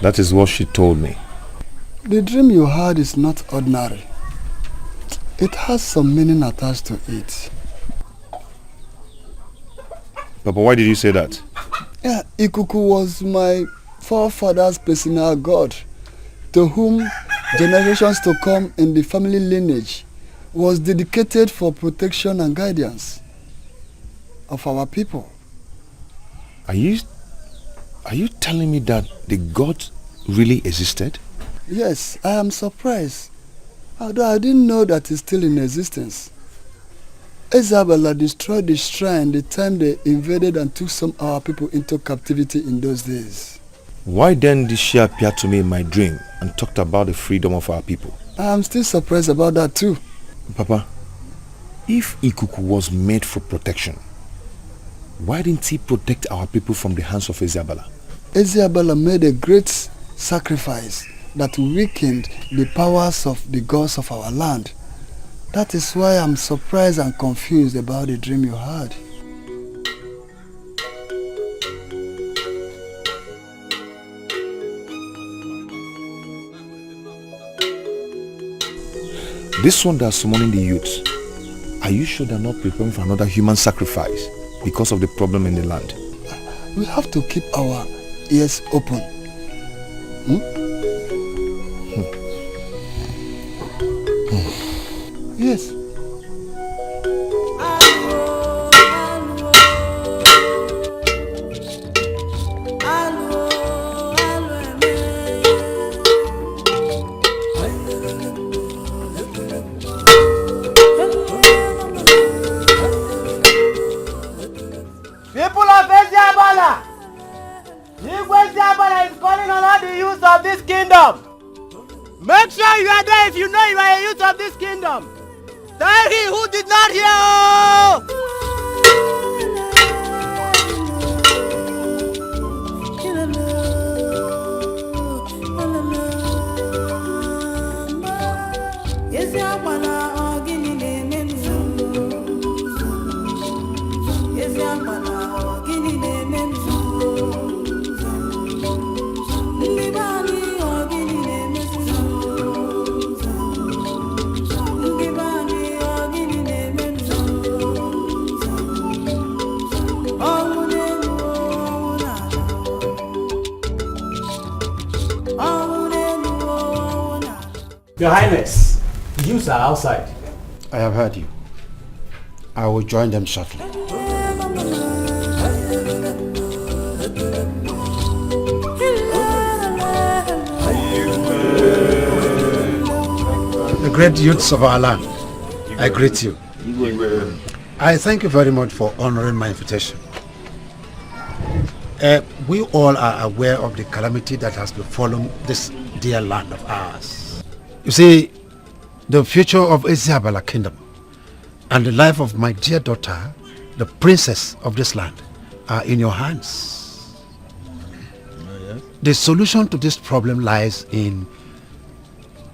That is what she told me. The dream you had is not ordinary. It has some meaning attached to it. Papa, why did you say that? Yeah, Ikuku was my forefather's personal god, to whom generations to come in the family lineage was dedicated for protection and guidance of our people. Are you telling me that the god really existed? Yes, I am surprised, although I didn't know that it's still in existence. Isabella destroyed the shrine the time they invaded and took some of our people into captivity in those days. Why then did she appear to me in my dream and talked about the freedom of our people? I am still surprised about that too. Papa, if Ikuku was made for protection, why didn't he protect our people from the hands of Isabella? Isabella made a great sacrifice that weakened the powers of the gods of our land. That is why I'm surprised and confused about the dream you had. This one that's summoning the youths, are you sure they're not preparing for another human sacrifice because of the problem in the land? We have to keep our ears open. Yes. People of Eziabala, Eziabala is calling on all the youths of this kingdom. Make sure you are there if you know you are a youth of this kingdom. Tell he who did not hear. Your Highness, the youths are outside. I have heard you. I will join them shortly. The great youths of our land, I greet you. I thank you very much for honoring my invitation. We all are aware of the calamity that has befallen this dear land of ours. You see, the future of Isabella Kingdom and the life of my dear daughter, the princess of this land, are in your hands. The solution to this problem lies in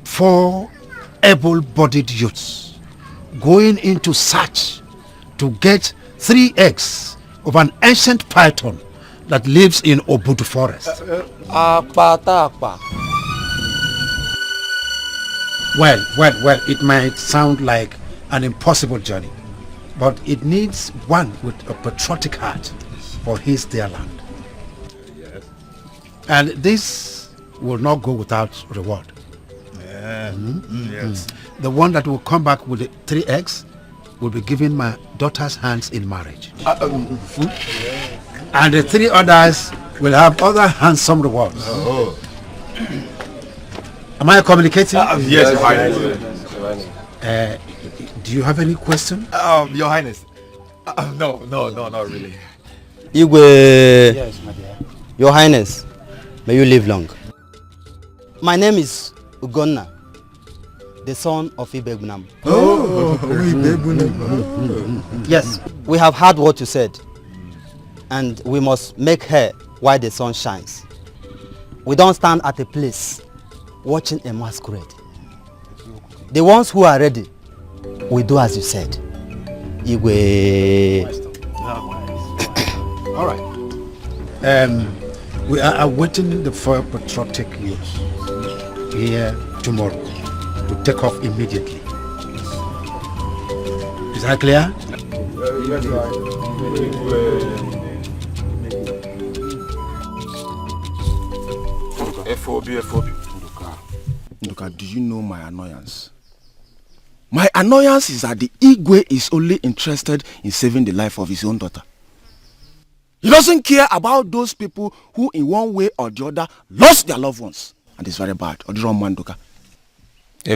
4 able-bodied youths going into search to get 3 eggs of an ancient python that lives in Obudu forest. Well, it might sound like an impossible journey, but it needs one with a patriotic heart for his dear land. Yes. And this will not go without reward. Yes. The one that will come back with the 3 eggs will be given my daughter's hands in marriage. And the 3 others will have other handsome rewards. Oh. Am I communicating? Yes, Your Highness. Do you have any question? Your Highness. No, not really. Igwe. Yes, my dear. Your Highness, may you live long. My name is Ugonna, the son of Ibegunam. Yes, we have heard what you said, and we must make hay while the sun shines. We don't stand at a place watching a masquerade. The ones who are ready will do as you said. Igwe. All right. We are awaiting the foil patriotic news here tomorrow to take off immediately. Is that clear? Yes, FOB. Nduka, do you know my annoyance? My annoyance is that the Igwe is only interested in saving the life of his own daughter. He doesn't care about those people who in one way or the other lost their loved ones. And it's very bad. Nduka.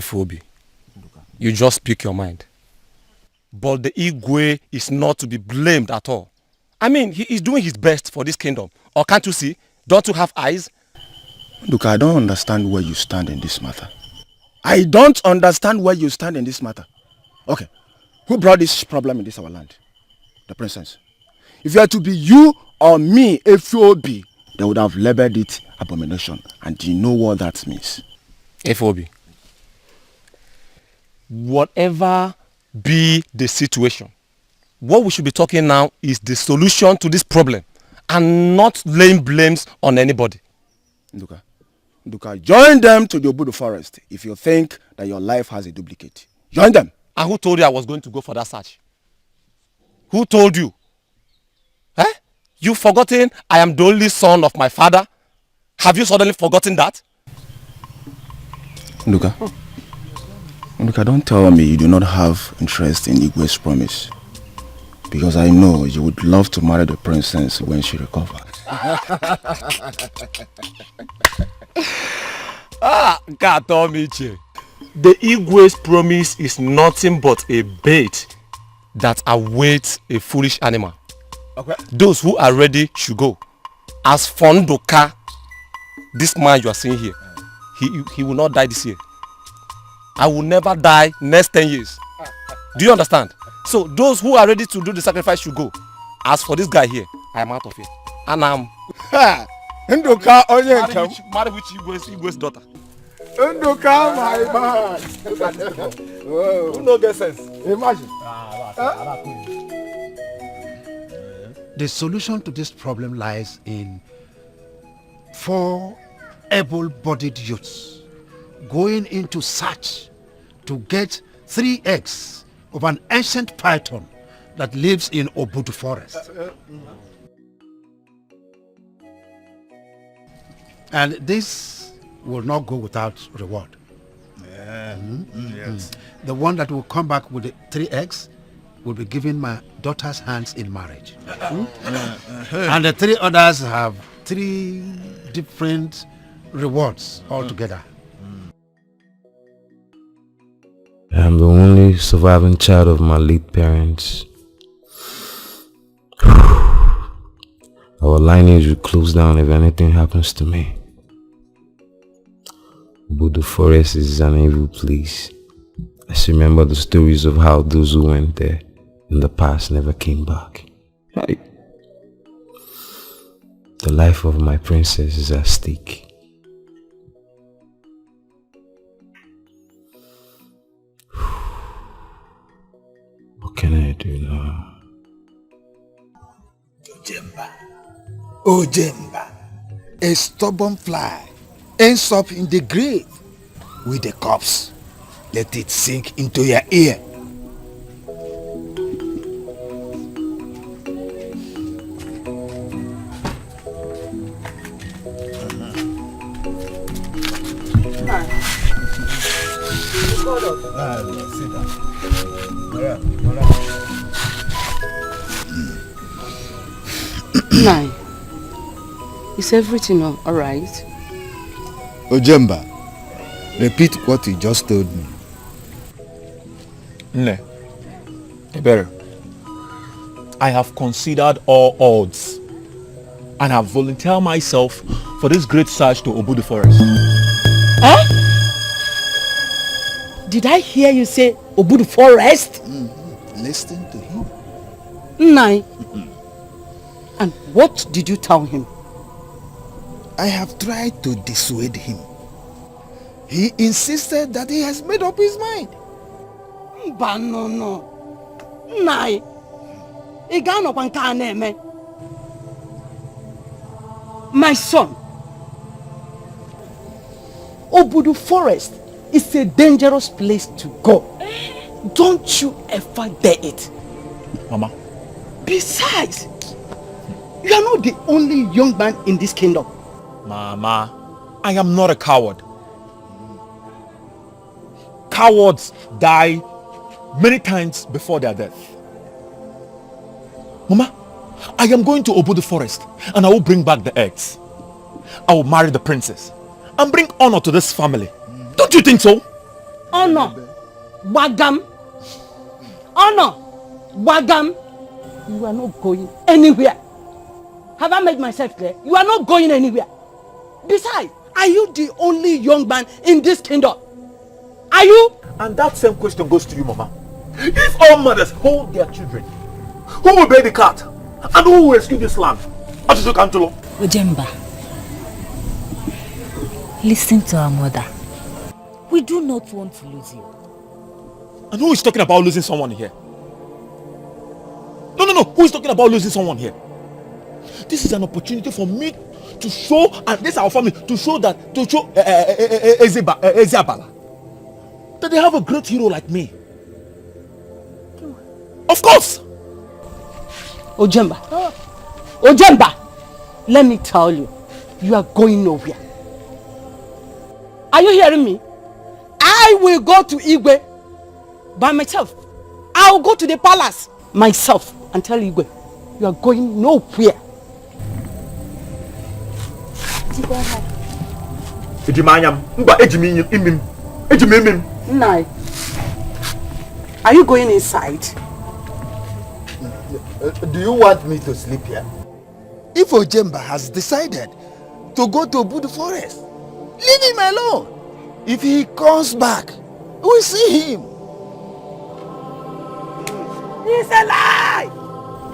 FOB, you just speak your mind. But the Igwe is not to be blamed at all. I mean, he is doing his best for this kingdom. Or can't you see? Don't you have eyes? Nduka, I don't understand where you stand in this matter. I don't understand where you stand in this matter. Okay, who brought this problem in this our land? The princess. If it had to be you or me, FOB, they would have labeled it abomination. And do you know what that means? FOB, whatever be the situation, what we should be talking now is the solution to this problem and not laying blames on anybody. Nduka, join them to the Obudu forest if you think that your life has a duplicate. Join them. And who told you I was going to go for that search? Who told you? Eh? You forgotten I am the only son of my father? Have you suddenly forgotten that? Nduka, don't tell me you do not have interest in Igwe's promise. Because I know you would love to marry the princess when she recovers. God told me, Che. The Igwe's promise is nothing but a bait that awaits a foolish animal. Okay. Those who are ready should go. As Fondoka, this man you are seeing here, he will not die this year. I will never die next 10 years. Do you understand? So those who are ready to do the sacrifice should go. As for this guy here, I am out of here. And I'm... Nduka, marry which Igwe's daughter. Nduka, my man. Who no get sense? Imagine. The solution to this problem lies in 4 able-bodied youths going into search to get 3 eggs of an ancient python that lives in Obudu forest. And this will not go without reward. Yes. The one that will come back with the 3 eggs will be given my daughter's hands in marriage. And the 3 others have 3 different rewards altogether. I'm the only surviving child of my late parents. Our lineage will close down if anything happens to me. But the forest is an evil place. I just remember the stories of how those who went there in the past never came back. Right. The life of my princess is at stake. What can I do now? Ojemba, a stubborn fly, ends up in the grave with the corpse. Let it sink into your ear. Sit down. Nai, is everything all right? Ojemba, repeat what you just told me. Ne, Ebere, I have considered all odds and have volunteered myself for this great search to Obudu forest. Huh? Did I hear you say Obudu forest? Listen to him. Nai. And what did you tell him? I have tried to dissuade him. He insisted that he has made up his mind. But no. Nai. My son, Obudu Forest is a dangerous place to go. Don't you ever dare it. Mama. Besides, you are not the only young man in this kingdom. Mama, I am not a coward. Cowards die many times before their death. Mama, I am going to Obudu Forest and I will bring back the eggs. I will marry the princess and bring honor to this family. Don't you think so? Honor, Wagam. Honor, Wagam. You are not going anywhere. Have I made myself clear? You are not going anywhere. Besides, are you the only young man in this kingdom? Are you? And that same question goes to you, Mama. If all mothers hold their children, who will bear the cat? And who will rescue this land? Ojemba, listen to our mother. We do not want to lose you. And who is talking about losing someone here? No. Who is talking about losing someone here? This is an opportunity for me to show, and this is our family, to show Ezeabala that they have a great hero like me. Of course. Ojemba. Ojemba, let me tell you, you are going nowhere. Are you hearing me? I will go to Igwe by myself. I will go to the palace myself and tell Igwe, you are going nowhere. Nai, are you going inside? Do you want me to sleep here? If Ojemba has decided to go to Obudu Forest, leave him alone. If he comes back, we'll see him. It's a lie!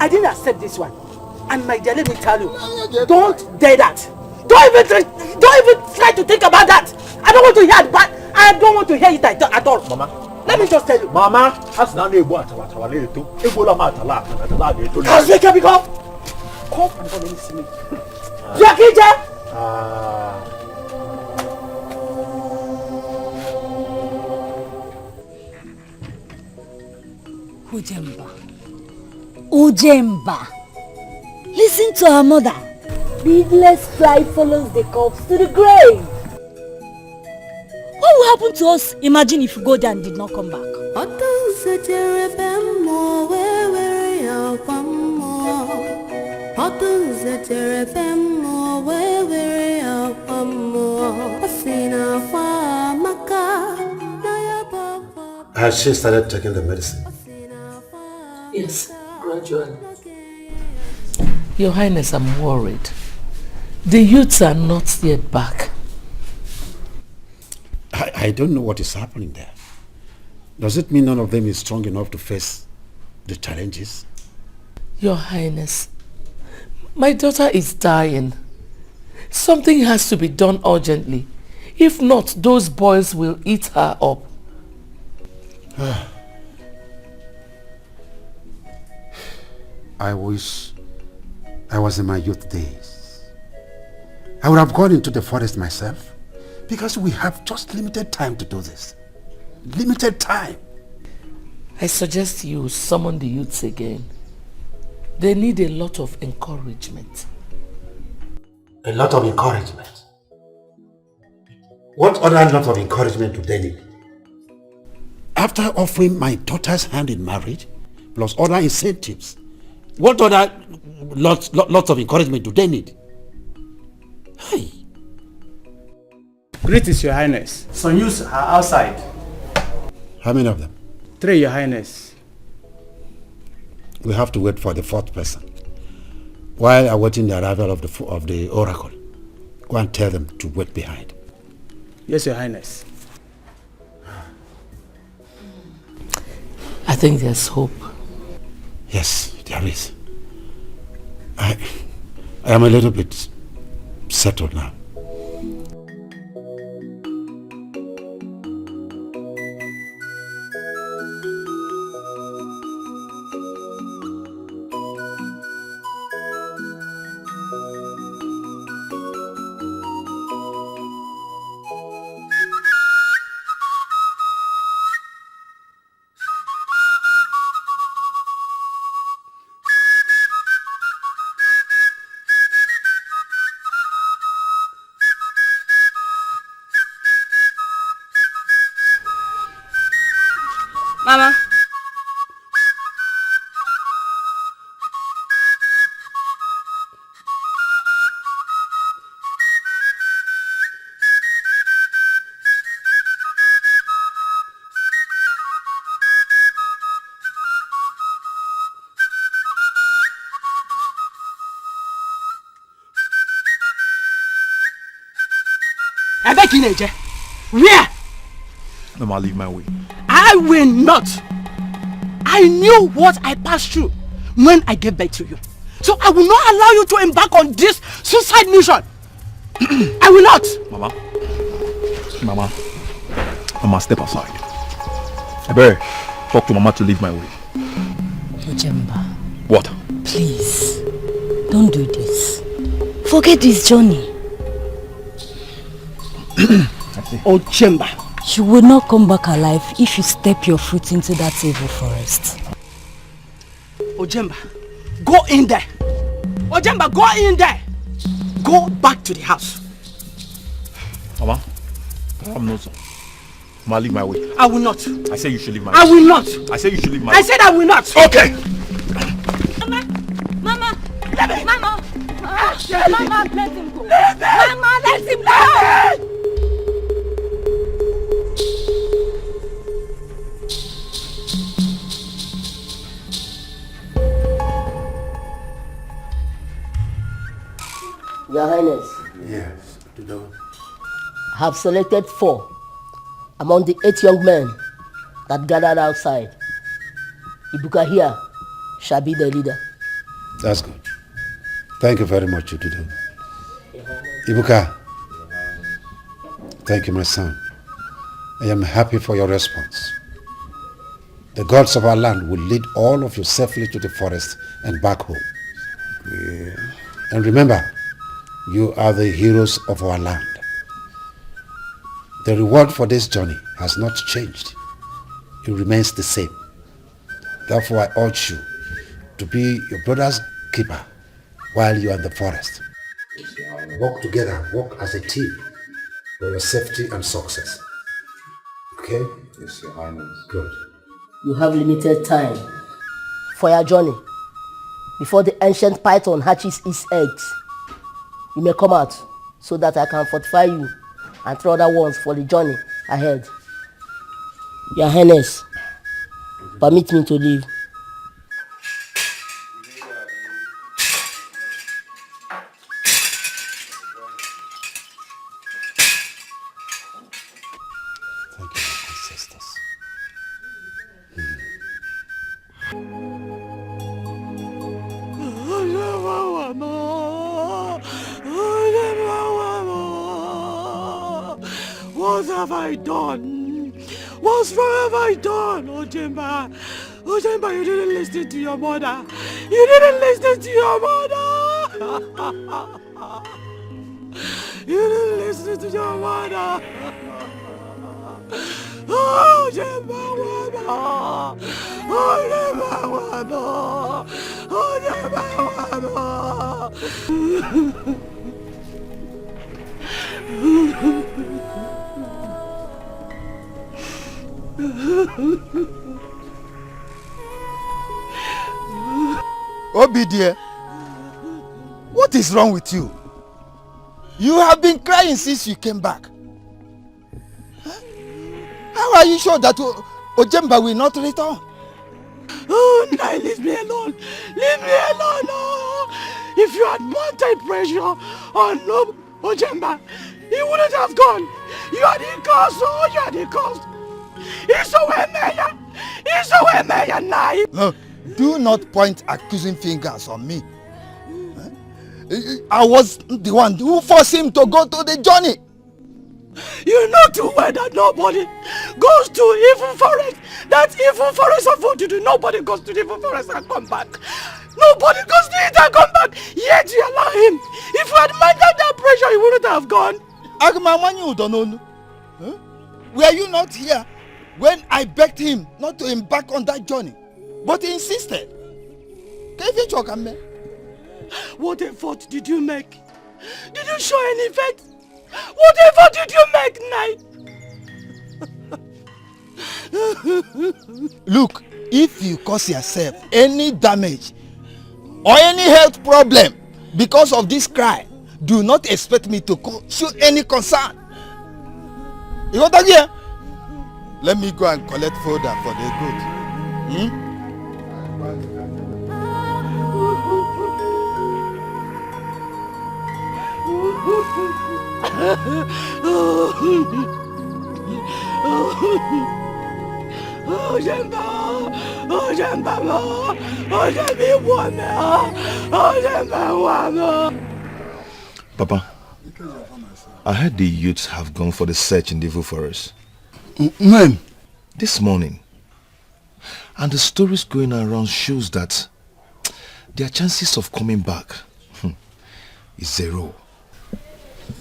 I didn't accept this one. And my dear, let me tell you, don't dare that. Don't even try to think about that. I don't want to hear it, but I don't want to hear it at all. Mama, let me just tell you. Mama, Has Vika become? Come and come and see me. Jakija! Ojemba, listen to our mother. Needless flight follows the corpse to the grave. What will happen to us? Imagine if we go there and did not come back. Has she started taking the medicine? Yes, gradually. Your Highness, I'm worried. The youths are not yet back. I don't know what is happening there. Does it mean none of them is strong enough to face the challenges? Your Highness, my daughter is dying. Something has to be done urgently. If not, those boys will eat her up. I wish I was in my youth days. I would have gone into the forest myself, because we have just limited time to do this. Limited time. I suggest you summon the youths again. They need a lot of encouragement. A lot of encouragement? What other lot of encouragement do they need? After offering my daughter's hand in marriage, plus other incentives, what other lots of encouragement do they need? Hey. Greetings, Your Highness. Some youths are outside. How many of them? 3, Your Highness. We have to wait for the 4th person. While awaiting the arrival of the oracle, go and tell them to wait behind. Yes, Your Highness. I think there's hope. Yes, there is. I am a little bit settled now. Mama. Where? Mama, leave my way. I will not. I knew what I passed through when I gave birth to you. So I will not allow you to embark on this suicide mission. I will not. Mama, step aside. I better talk to Mama to leave my way. Ojemba. What? Please, don't do this. Forget this journey. Ojemba. You will not come back alive if you step your foot into that evil forest. Ojemba, go in there. Ojemba, go in there. Go back to the house. Mama, I'm not son. Mama, leave my way. I will not. I say you should leave my way. I will not. I say you should leave my way. I said I will not. Okay. Mama, let me. Mama, let him go. Mama, let him go. Your Highness. Yes, I have selected 4 among the 8 young men that gathered outside. Ibuka here shall be the leader. That's good. Thank you very much, Ududo. Ibuka, thank you, my son. I am happy for your response. The gods of our land will lead all of you safely to the forest and back home. Yeah. And remember, you are the heroes of our land. The reward for this journey has not changed. It remains the same. Therefore, I urge you to be your brother's keeper while you are in the forest. Work together, work as a team for your safety and success. Okay? Yes, Your Highness. Good. You have limited time for your journey. Before the ancient python hatches its eggs, you may come out so that I can fortify you and 3 other ones for the journey ahead. Your Highness, permit me to leave. Thank you, my ancestors. What have I done? What have I done, Ojemba? Ojemba, you didn't listen to your mother. You didn't listen to your mother. You didn't listen to your mother. Ojemba, Ojemba, Ojemba, Ojemba. Obi dear, what is wrong with you? You have been crying since you came back. Huh? How are you sure that Ojemba will not return? Oh, no, leave me alone. Leave me alone. Oh. If you had mounted pressure on Ojemba, he wouldn't have gone. You are the cause. Oh, you are the cause. He's a mayor now. No, do not point accusing fingers on me. Huh? I was the one who forced him to go to the journey. You know too well that nobody goes to evil forest. That evil forest of Odudu, nobody goes to the evil forest and come back. Nobody goes to it and come back. Yet you allow him. If you had minded that pressure, he wouldn't have gone. Huh? Were you not here when I begged him not to embark on that journey? But he insisted. What effort did you make? Did you show any faith? What effort did you make, Nai? Look, if you cause yourself any damage or any health problem because of this cry, do not expect me to show any concern. You got that here? Let me go and collect fodder for the goat. Papa, I heard the youths have gone for the search in the Evil Forest. When? This morning. And the stories going around shows that their chances of coming back is 0.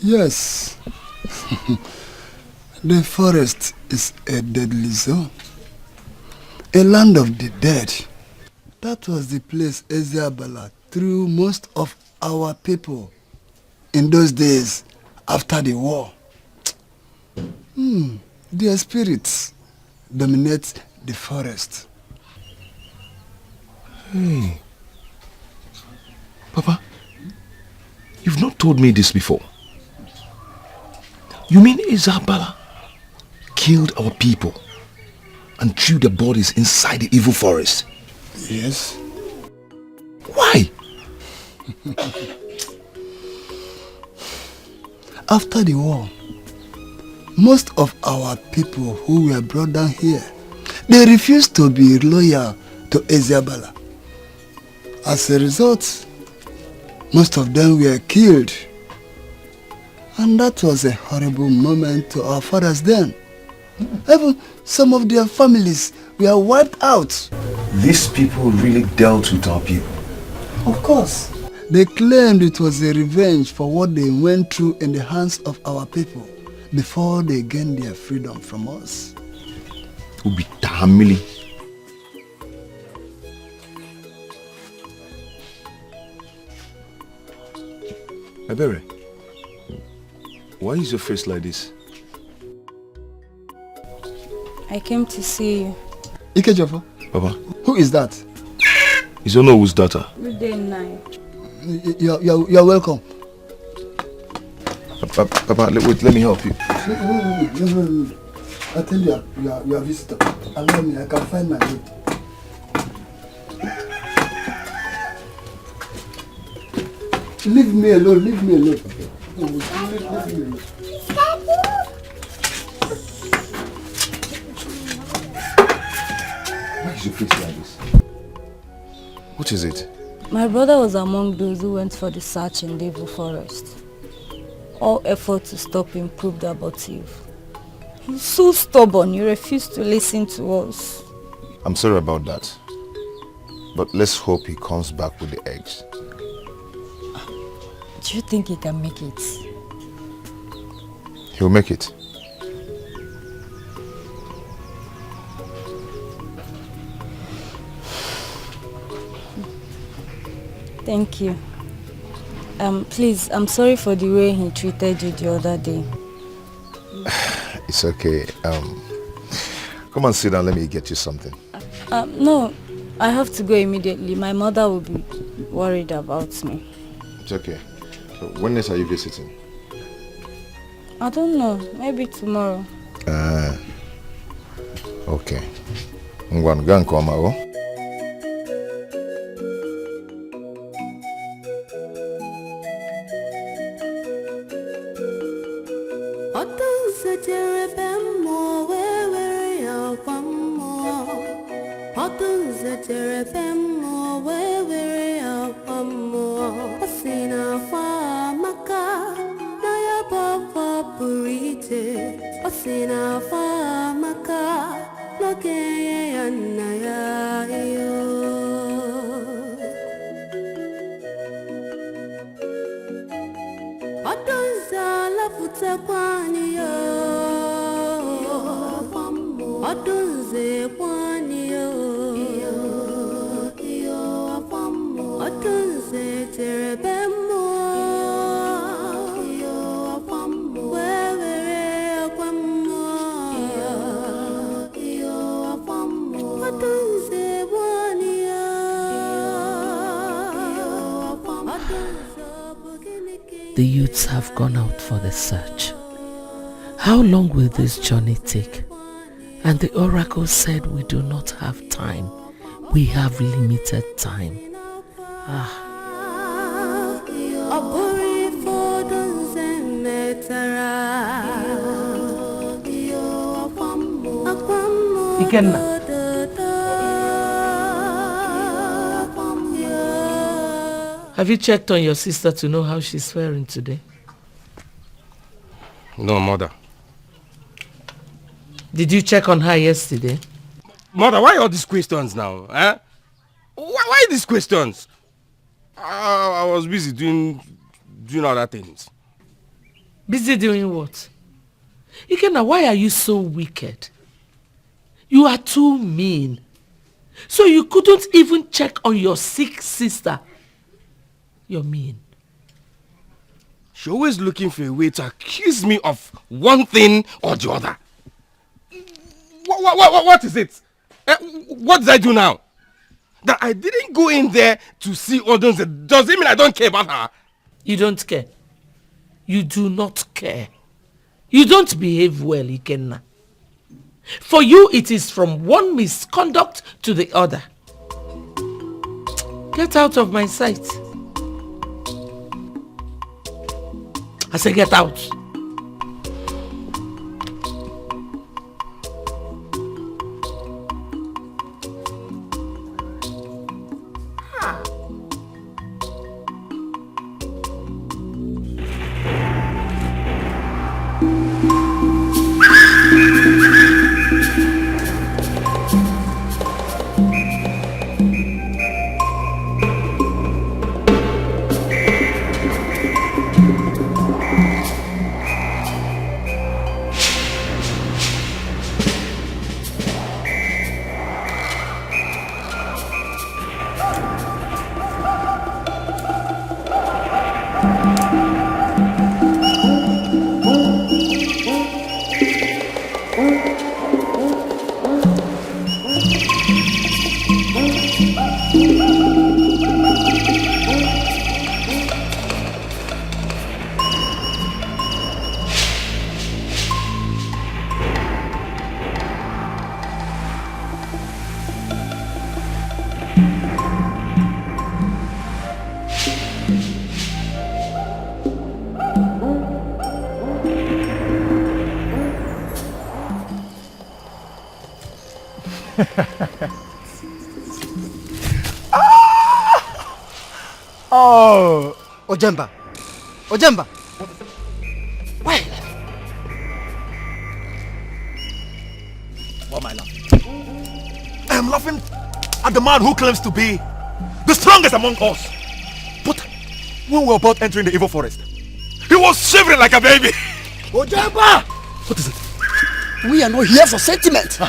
Yes. The forest is a deadly zone. A land of the dead. That was the place Ezeabala threw most of our people in those days after the war. Their spirits dominate the forest. Hey. Papa, you've not told me this before. You mean Ezeabala killed our people and threw their bodies inside the evil forest? Yes. Why? After the war, most of our people who were brought down here, they refused to be loyal to Ezeabala. As a result, most of them were killed. And that was a horrible moment to our fathers then. Even some of their families were wiped out. These people really dealt with our people. Of course. They claimed it was a revenge for what they went through in the hands of our people before they gained their freedom from us. Ubi tahamili. Ebere, why is your face like this? I came to see you. Ikejofo? Papa? Who is that? You don't know whose daughter? Good day, Nai. You're welcome. Papa, wait, let me help you. No. I tell you, you are a visitor. Allow me, I can find my way. Leave me alone, leave me alone. Leave me alone. Why is your face like this? What is it? My brother was among those who went for the search in the Evil Forest. All effort to stop him proved abortive. He's so stubborn, he refused to listen to us. I'm sorry about that. But let's hope he comes back with the eggs. Do you think he can make it? He'll make it. Thank you. Please, I'm sorry for the way he treated you the other day. It's okay. Come and sit down, let me get you something. No, I have to go immediately. My mother will be worried about me. It's okay. So when next are you visiting? I don't know, maybe tomorrow. Okay. I'm going to come out. the youths have gone out for the search. How long will this journey take? And the oracle said we do not have time. We have limited time. Ikenna. Have you checked on your sister to know how she's faring today? No, mother. Did you check on her yesterday? Mother, why all these questions now? Eh? Why these questions? I was busy doing other things. Busy doing what? Ikenna, why are you so wicked? You are too mean. So you couldn't even check on your sick sister. You're mean. She's always looking for a way to accuse me of one thing or the other. What is it? What did I do now? That I didn't go in there to see Odunze. Does it mean I don't care about her? You don't care. You do not care. You don't behave well, Ikenna. For you, it is from one misconduct to the other. Get out of my sight. I say get out. Oh, Ojemba. Why? Why am I laughing? I am laughing at the man who claims to be the strongest among us. But when we were about entering the evil forest, he was shivering like a baby. Ojemba! What is it? We are not here for sentiment.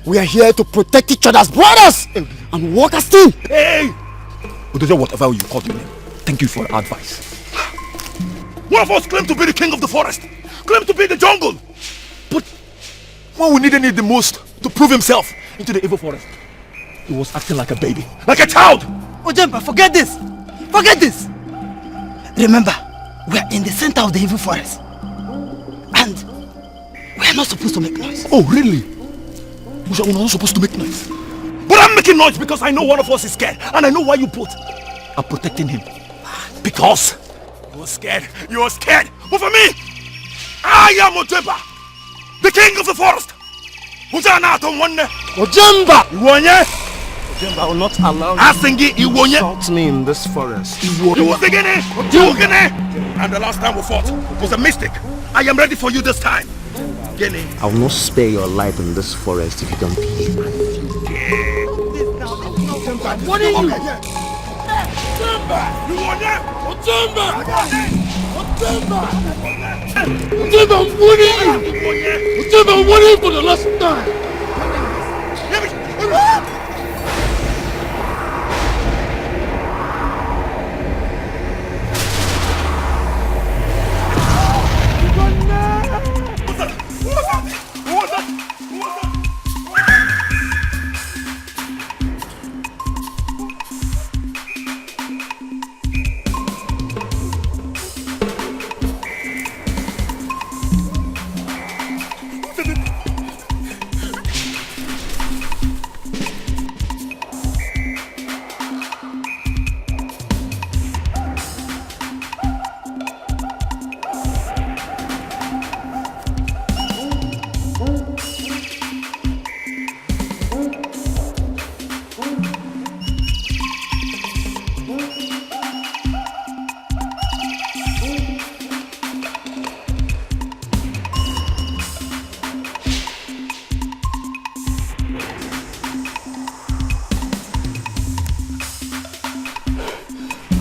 We are here to protect each other's brothers and work as team. Hey! Odoja, whatever you call me, thank you for your advice. One of us claimed to be the king of the forest, claimed to be the jungle. But when we needed it the most to prove himself into the evil forest, he was acting like a baby, like a child. Ojemba, forget this. Forget this. Remember, we are in the center of the evil forest. And we are not supposed to make noise. Oh, really? We're not supposed to make noise. But I'm making noise because I know one of us is scared. And I know why you both are protecting him. Because you were scared. You were scared. But for me, I am Ojemba, the king of the forest. Ojemba! Ojemba will not allow you to insult me in this forest. And the last time we fought was a mistake. I am ready for you this time. I will not spare your life in this forest if you don't behave. What are you? Ojemba! You want that? Ojemba! Ojemba, what are you? Ojemba, what are you for the last time?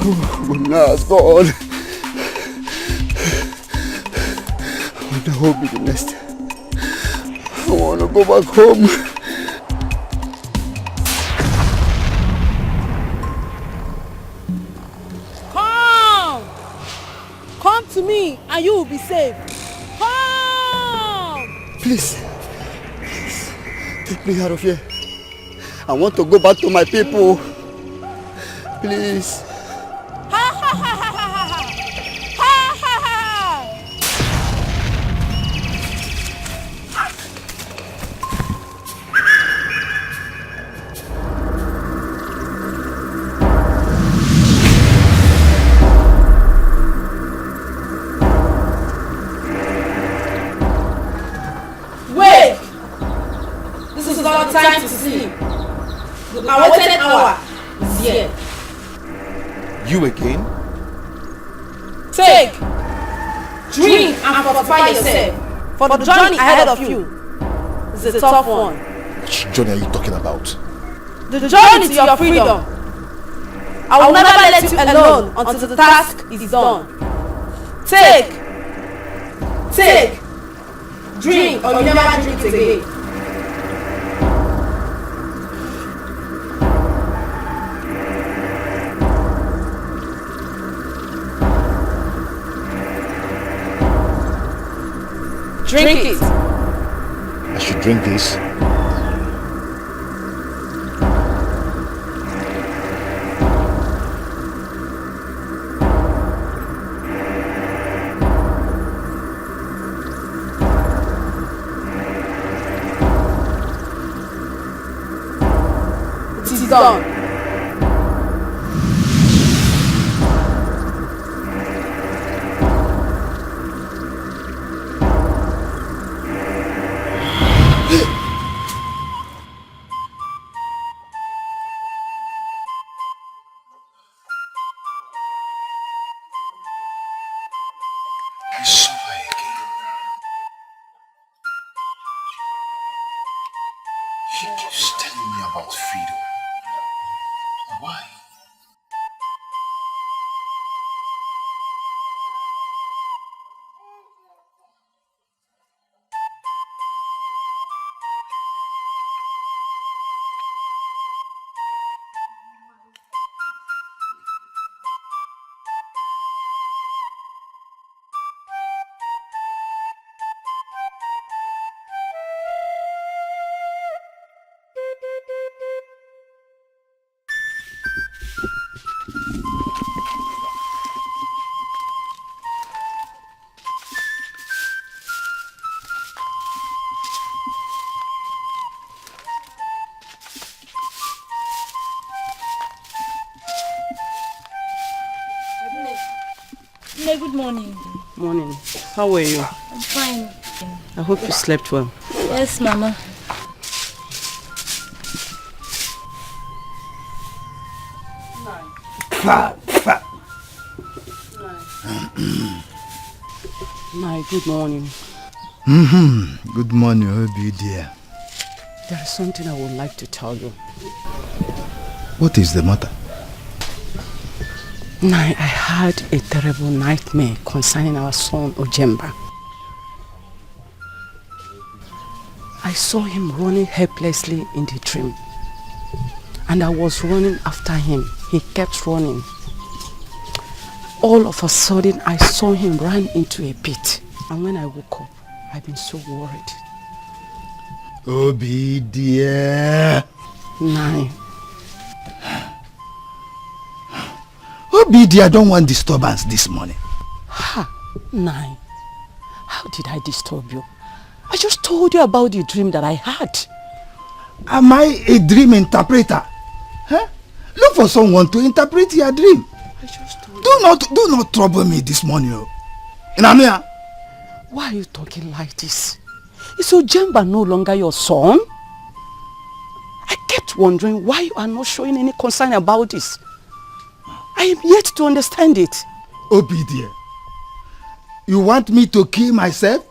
Goodness, God. What will be the next? I want to go back home. Come to me and you will be safe. Come! Please, take me out of here. I want to go back to my people. Please. Wait! This is not time to sleep. The awaited hour is here. You again? Take, drink and fortify yourself for the journey ahead of you. It's a tough one. Which journey are you talking about? The journey to your freedom. I will never let you alone until the task is done. Take, drink or you never drink it again. Drink it. I should drink this. It is done. She keeps telling me about freedom. Why? Good morning. Morning. How are you? I'm fine. I hope you slept well. Yes, Mama. My good morning. Good morning, Obi dear. There is something I would like to tell you. What is the matter? I had a terrible nightmare concerning our son Ojemba. I saw him running helplessly in the dream. And I was running after him. He kept running. All of a sudden, I saw him run into a pit. And when I woke up, I've been so worried. Obi dear. Obi dear, I don't want disturbance this morning. How did I disturb you? I just told you about the dream that I had. Am I a dream interpreter? Huh? Look for someone to interpret your dream. I just told you. Do not trouble me this morning. Inamia. Why are you talking like this? Is Ojemba no longer your son? I kept wondering why you are not showing any concern about this. I am yet to understand it. Obi dear, you want me to kill myself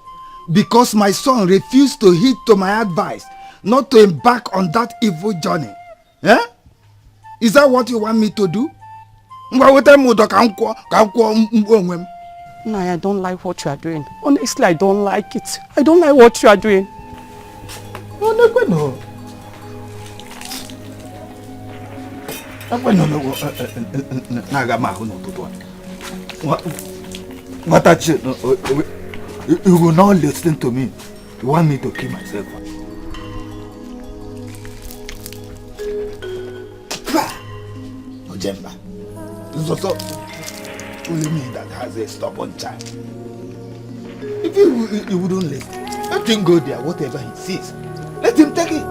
because my son refused to heed to my advice not to embark on that evil journey? Eh? Is that what you want me to do? No, I don't like what you are doing. Honestly, I don't like it. I don't like what you are doing. No. You will not listen to me. You want me to kill myself? Ojemba. It's also only me that has a stubborn child. If you wouldn't listen, let him go there, whatever he sees. Let him take it.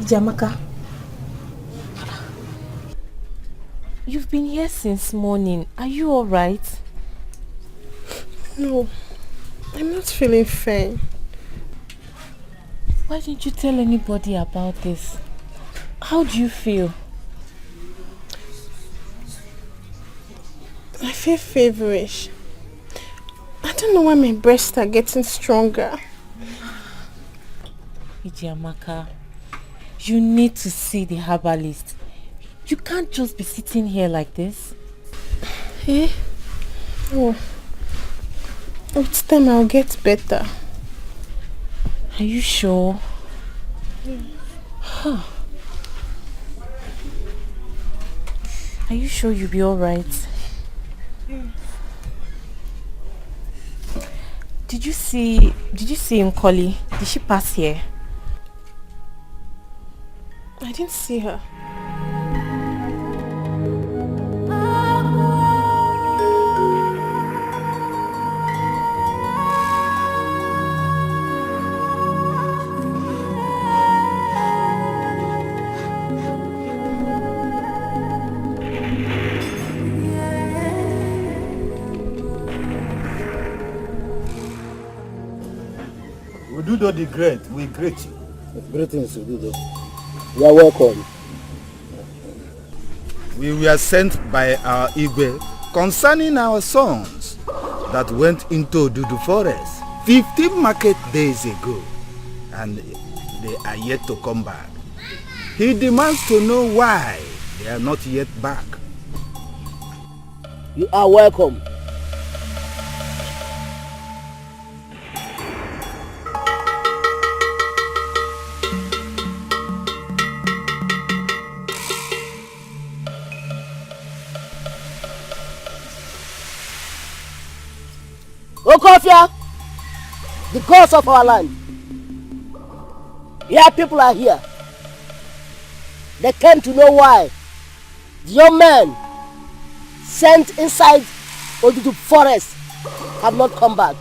Jamaka, you've been here since morning. Are you all right? No, I'm not feeling fine. Why didn't you tell anybody about this? How do you feel? I feel feverish. I don't know why my breasts are getting stronger. Jamaka, you need to see the herbalist. You can't just be sitting here like this. Eh? Oh. With time I'll get better. Are you sure? Yeah. Huh. Are you sure you'll be alright? Yeah. Did you see Nkoli? Did she pass here? I didn't see her. Ududo the Great, we greet you. Greetings, Ududo. You are welcome. We were sent by our Igwe concerning our sons that went into Dudu Forest 15 market days ago, and they are yet to come back. He demands to know why they are not yet back. You are welcome. Okofia, the gods of our land. Your people are here. They came to know why the young men sent inside Odudu forest have not come back.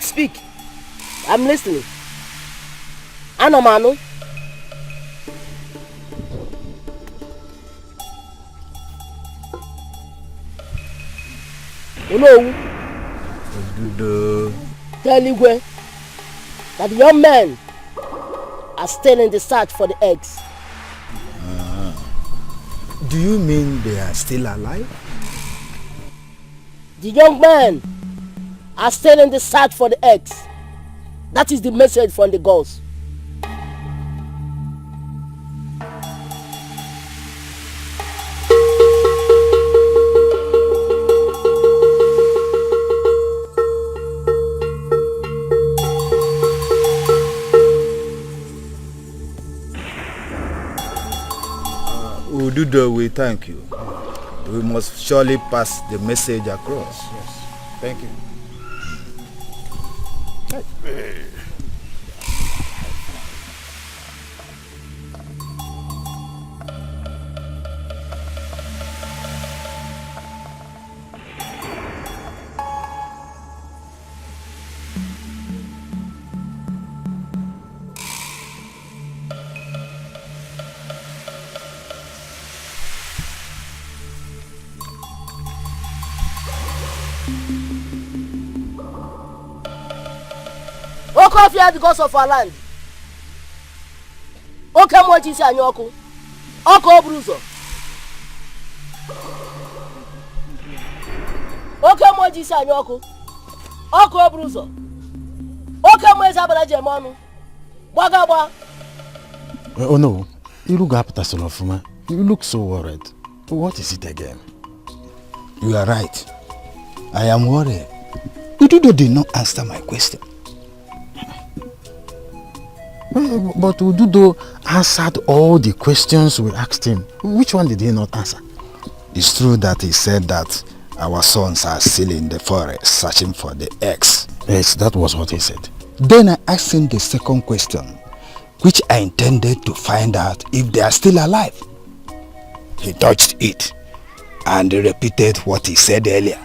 Speak. I'm listening. Anomano. Hello. Tell Igwe that the young men are still in the search for the eggs. Do you mean they are still alive? The young men are still in the search for the eggs. That is the message from the gods. Ududo, we thank you. We must surely pass the message across. Yes. Thank you. not fear the gods of our land. Okay, mo Chizzy Anyoku. Oko Bruzo. Okay, mo Chizzy Anyoku. Oko Bruzo. Okay, mo Isabella Jemonu. Bagaba. Oh no, you look up to Solofuma. You look so worried. What is it again? You are right. I am worried. Ududo did not answer my question. But Ududo answered all the questions we asked him. Which one did he not answer? It's true that he said that our sons are still in the forest searching for the eggs. Yes, that was what he said. Then I asked him the second question, which I intended to find out if they are still alive. He dodged it and repeated what he said earlier.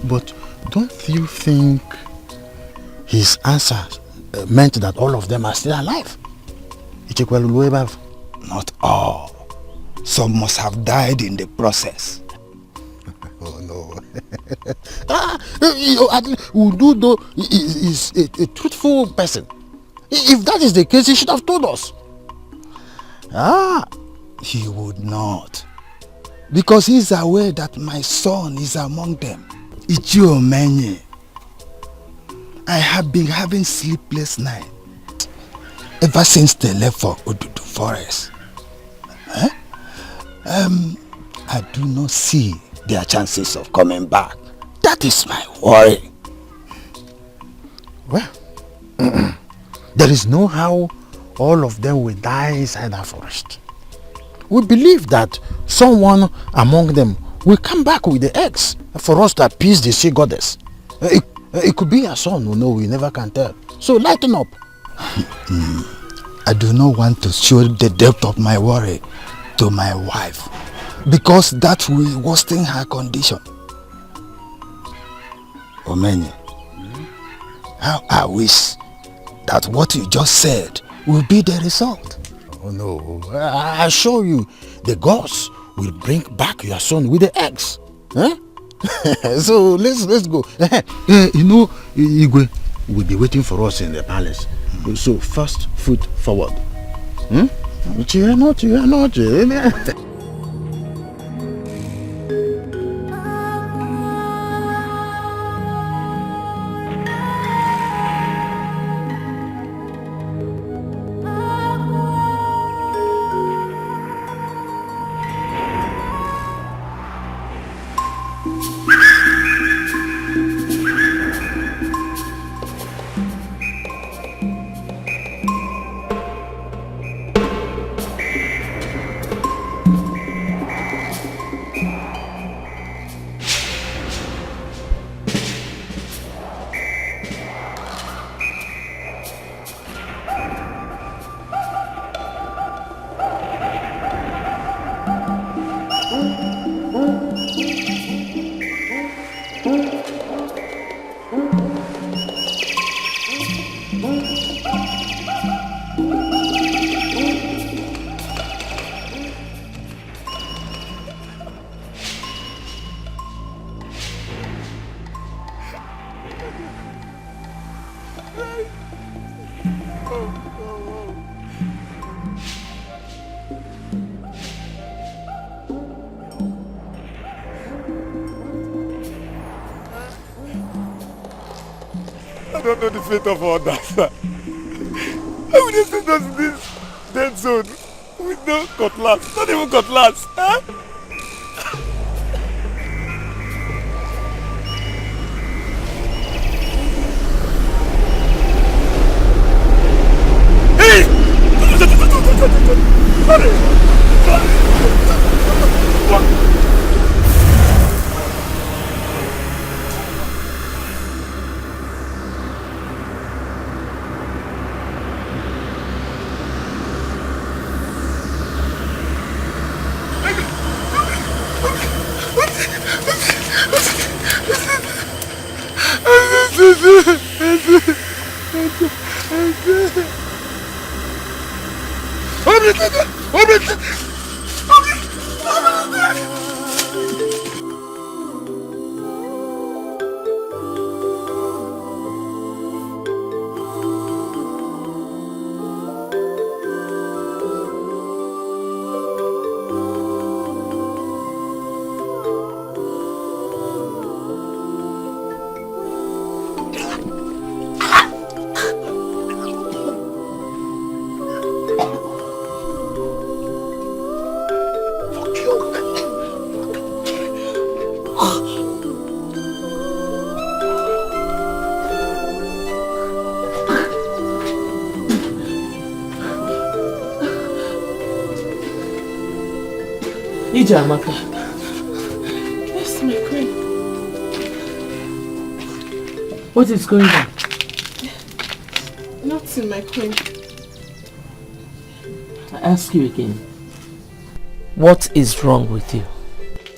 But don't you think his answer meant that all of them are still alive? Not all. Some must have died in the process. Oh no. Ududo is a truthful person. If that is the case, he should have told us. He would not. Because he is aware that my son is among them. Ichiomenye. I have been having sleepless nights ever since they left for Ududu Forest. I do not see their chances of coming back. That is my worry. Well, there is no how all of them will die inside that forest. We believe that someone among them will come back with the eggs for us to appease the sea goddess. It could be a son, no, we never can tell. So lighten up. I do not want to show the depth of my worry to my wife, because that will worsen her condition. Omenye, how I wish that what you just said will be the result. Oh no, I assure you, the gods will bring back your son with the eggs. Huh? So let's go. You know, Igwe will be waiting for us in the palace. So first foot forward. You are not. I don't know the fate of all that, sir. How will they send us this dead zone with no cutlass? Not even cutlass, huh? Hey! Sorry! Ijamaka. Yes, my queen. What is going on? Nothing, my queen. I ask you again. What is wrong with you?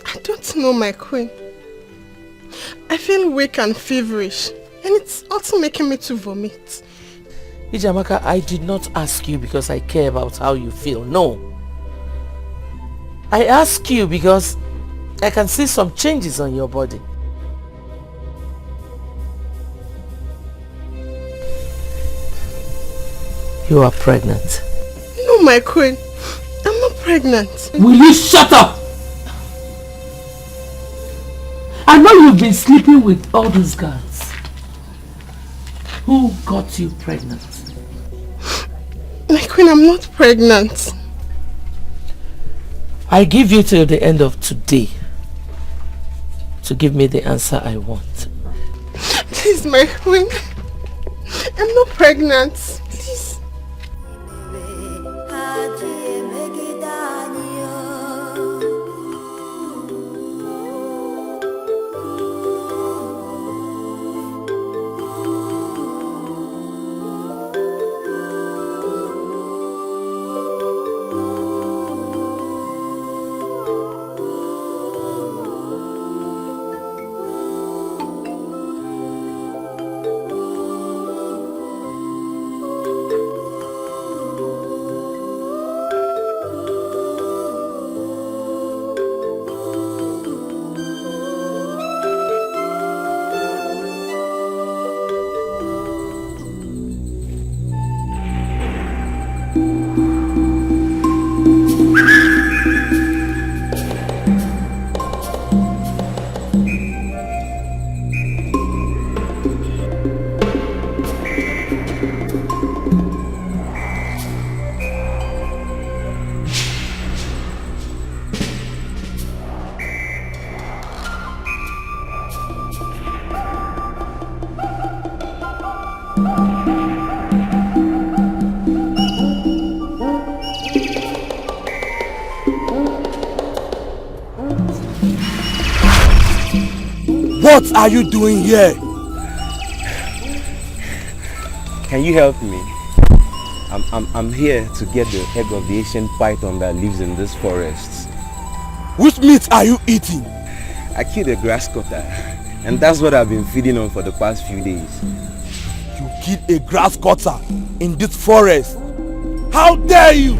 I don't know, my queen. I feel weak and feverish, and it's also making me to vomit. Ijamaka, I did not ask you because I care about how you feel. No. I ask you because I can see some changes on your body. You are pregnant. No, my queen. I'm not pregnant. Will you shut up? I know you've been sleeping with all these guys. Who got you pregnant? My queen, I'm not pregnant. I give you till the end of today to give me the answer I want. Please, my queen. I'm not pregnant. Please. What are you doing here? Can you help me? I'm here to get the egg of the ancient python that lives in this forest. Which meat are you eating? I killed a grass cutter, and that's what I've been feeding on for the past few days. You killed a grass cutter in this forest? How dare you!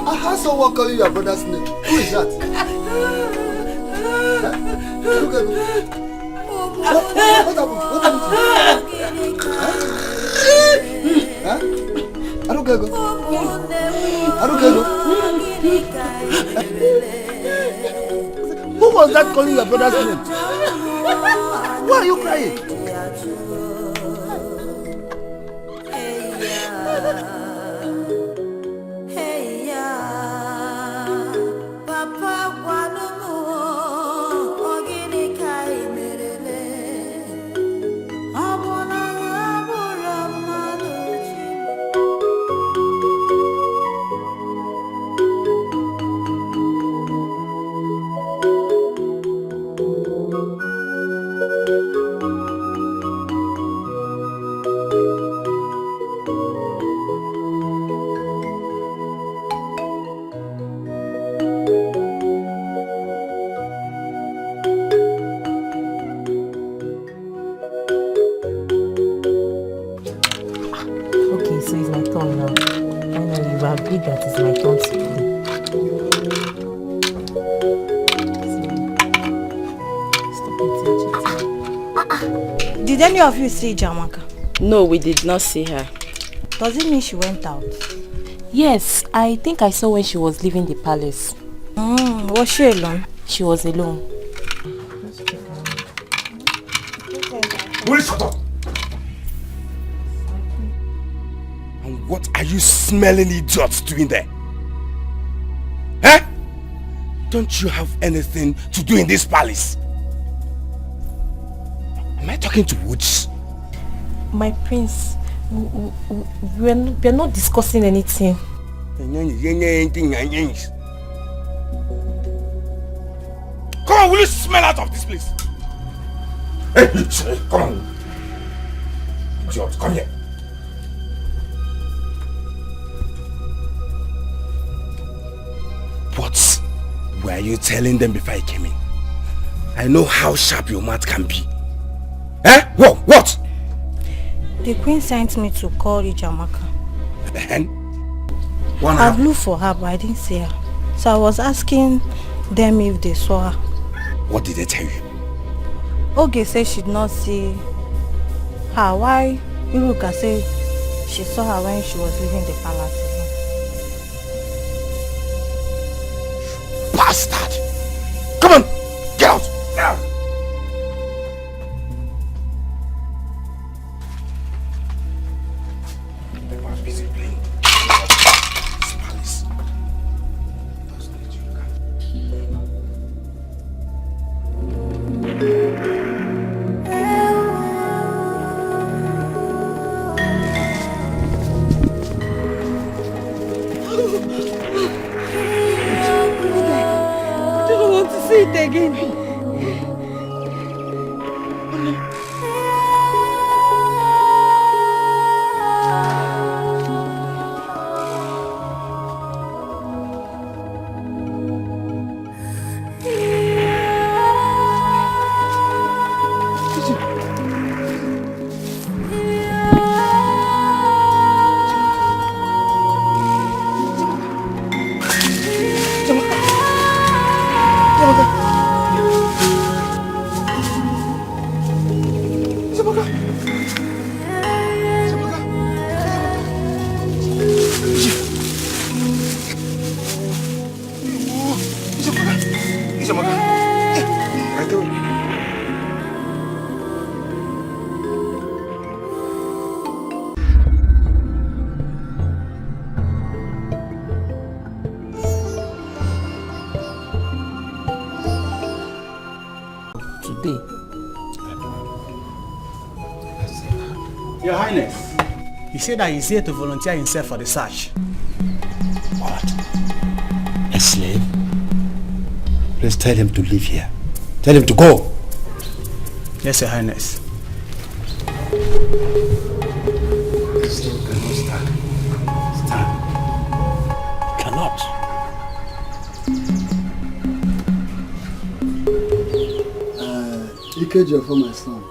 I heard someone calling your brother's name. Who is that? Look at me. What happened? What happened? Huh? I don't get go. I don't get go. Who was that calling your brother's name? Why are you crying? so it's my turn now. Finally, you've agreed that it's my turn to play. Did any of you see Jamaica? No, we did not see her. Does it mean she went out? Yes, I think I saw when she was leaving the palace. Was she alone? She was alone. Will you shut up? And what are you smelling idiots doing there? Eh? Don't you have anything to do in this palace? Am I talking to Woods? My prince, we're not discussing anything. Come on, will you smell out of this place? Hey, come on. Idiot, come here. What were you telling them before I came in? I know how sharp your mouth can be. Eh? What? The queen sent me to call Ijamaka. And? I've looked for her, but I didn't see her. So I was asking them if they saw her. What did they tell you? Oge said she did not see her. Why? Iruka said she saw her when she was leaving the palace. Bastard! Come on! Get out! Get out! Busy playing. This palace. I don't want to see it again. Your Highness, he said that he's here to volunteer himself for the search. What? A slave? Please tell him to leave here. Tell him to go. Yes, Your Highness. The slave cannot stand. Stand. Cannot. Ikeja for my son.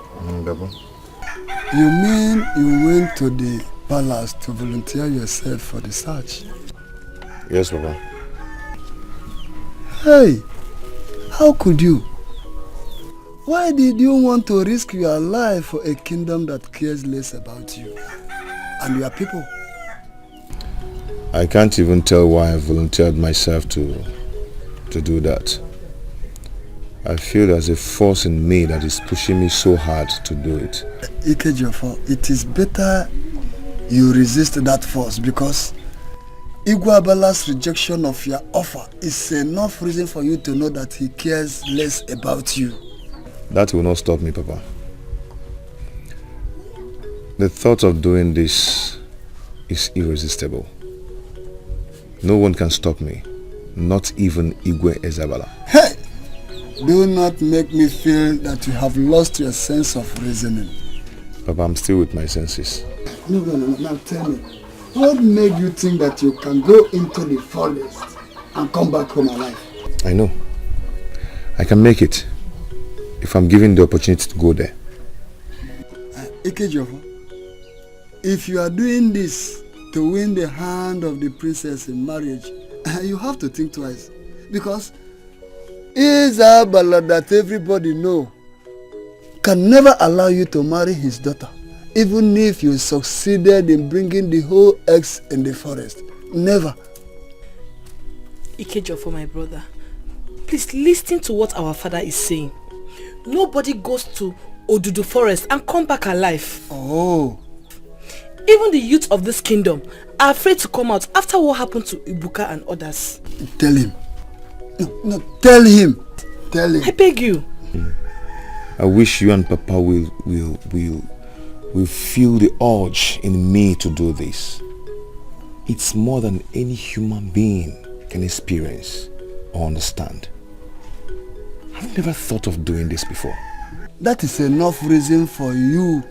You mean you went to the palace to volunteer yourself for the search? Yes, Baba. Hey, how could you? Why did you want to risk your life for a kingdom that cares less about you and your people? I can't even tell why I volunteered myself to do that. I feel there's a force in me that is pushing me so hard to do it. Ikejofo, it is better you resist that force because Igwabala's rejection of your offer is enough reason for you to know that he cares less about you. That will not stop me, Papa. The thought of doing this is irresistible. No one can stop me, not even Igwe Ezabala. Hey! Do not make me feel that you have lost your sense of reasoning. Papa, I'm still with my senses. No. Now tell me, what made you think that you can go into the forest and come back home alive? I know. I can make it if I'm given the opportunity to go there. Ikejofo, if you are doing this to win the hand of the princess in marriage, you have to think twice. Because Isabella, that everybody know, can never allow you to marry his daughter, even if you succeeded in bringing the whole eggs in the forest. Never. Ikejo, for my brother, please listen to what our father is saying. Nobody goes to Odudu forest and come back alive. Oh. Even the youth of this kingdom are afraid to come out after what happened to Ibuka and others. Tell him. No, tell him. Tell him. I beg you. I wish you and Papa will feel the urge in me to do this. It's more than any human being can experience or understand. I've never thought of doing this before. That is enough reason for you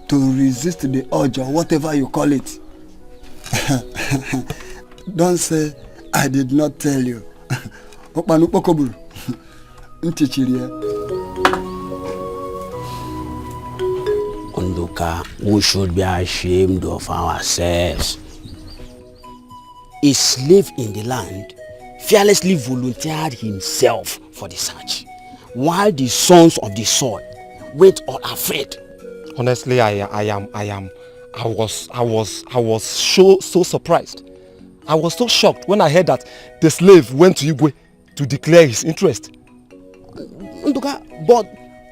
to resist the urge or whatever you call it. Don't say I did not tell you. Onduka, we should be ashamed of ourselves. A slave in the land fearlessly volunteered himself for the search, while the sons of the soil went unafraid. Honestly, I was so surprised. I was so shocked when I heard that the slave went to Igwe to declare his interest. Nduka, but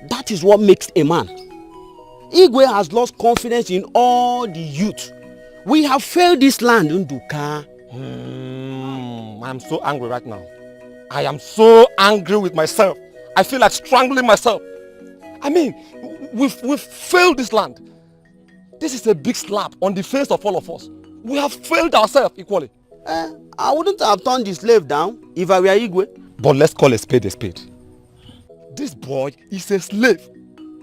that is what makes a man. Igwe has lost confidence in all the youth. We have failed this land, Nduka. I'm so angry right now. I am so angry with myself. I feel like strangling myself. I mean, we've failed this land. This is a big slap on the face of all of us. We have failed ourselves equally. I wouldn't have turned the slave down if I were Igwe. But let's call a spade a spade. This boy is a slave.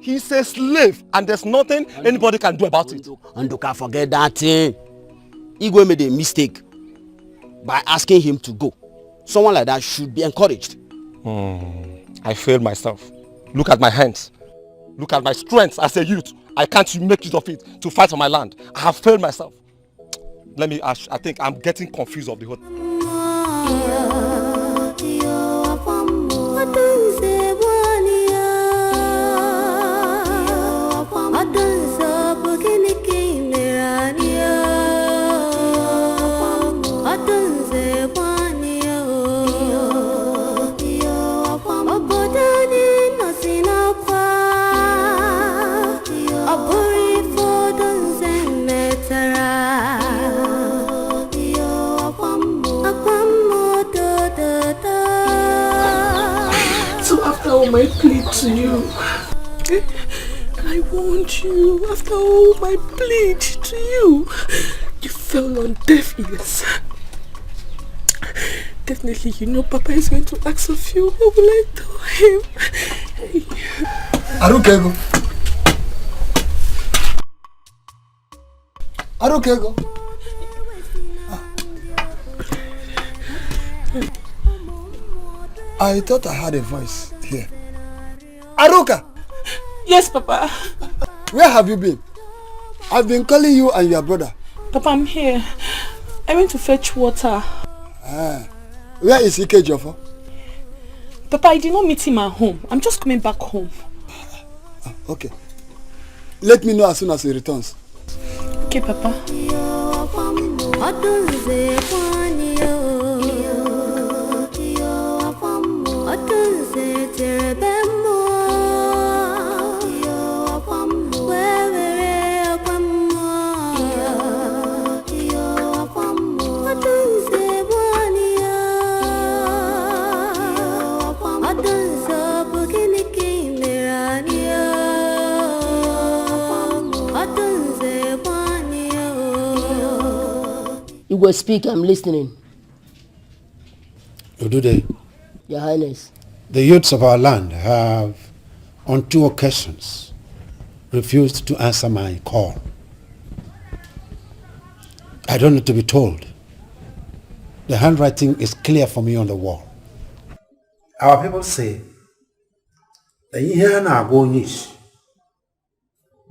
He's a slave, and there's nothing anybody can do about it. Nduka, forget that thing. Igwe made a mistake by asking him to go. Someone like that should be encouraged. I failed myself. Look at my hands. Look at my strength as a youth. I can't make use of it to fight for my land. I have failed myself. I think I'm getting confused of the whole thing. My plea to you. I want you, after all my plead to you, you fell on deaf ears. Definitely, you know Papa is going to ask of you. What will I do him? Arukego. Arukego. I thought I had a voice here. Aruka! Yes, Papa. Where have you been? I've been calling you and your brother. Papa, I'm here. I went to fetch water. Where is Ikejo? Papa, I did not meet him at home. I'm just coming back home. Okay. Let me know as soon as he returns. Okay, Papa. You go speak, I'm listening. Odude, Your Highness. the youths of our land have, on 2 occasions, refused to answer my call. I don't need to be told. The handwriting is clear for me on the wall. Our people say, the ihe na-agwa onye isi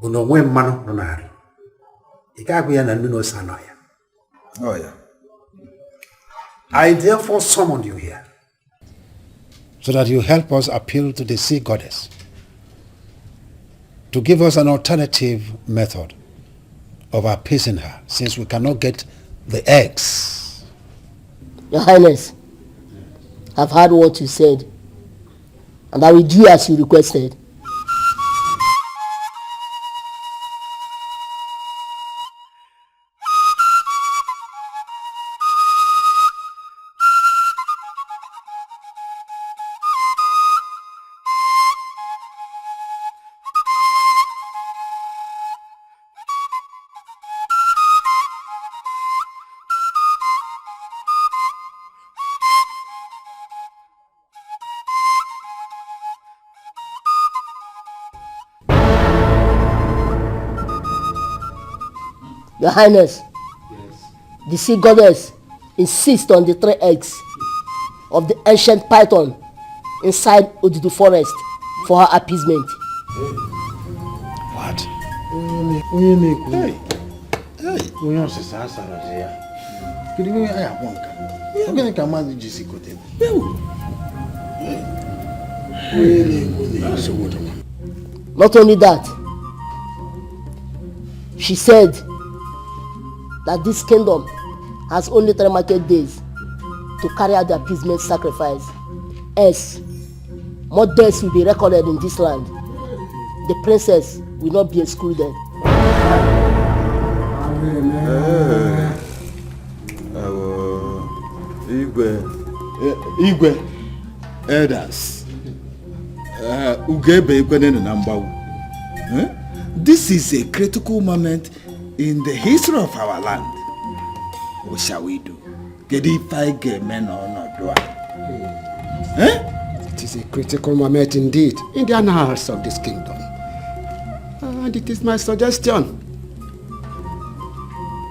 bụ na onwe mmanụ nọ n'ala. Ị ga-agwa ya na nnu na ose anọ ya. Oh, yeah. I therefore summoned you here so that you help us appeal to the sea goddess to give us an alternative method of appeasing her, since we cannot get the eggs. Your Highness, I've heard what you said, and I will do as you requested. Your Highness, the sea goddess insists on the 3 eggs of the ancient python inside Odudu forest for her appeasement. What? Not only that, she said that this kingdom has only 3 market days to carry out the appeasement sacrifice. Else, more deaths will be recorded in this land. The princess will not be excluded. Igwe elders, Ugebe Igwe Nambawu. This is a critical moment in the history of our land. What shall we do? Get if I get men or not do I? It is a critical moment indeed in the annals of this kingdom. And it is my suggestion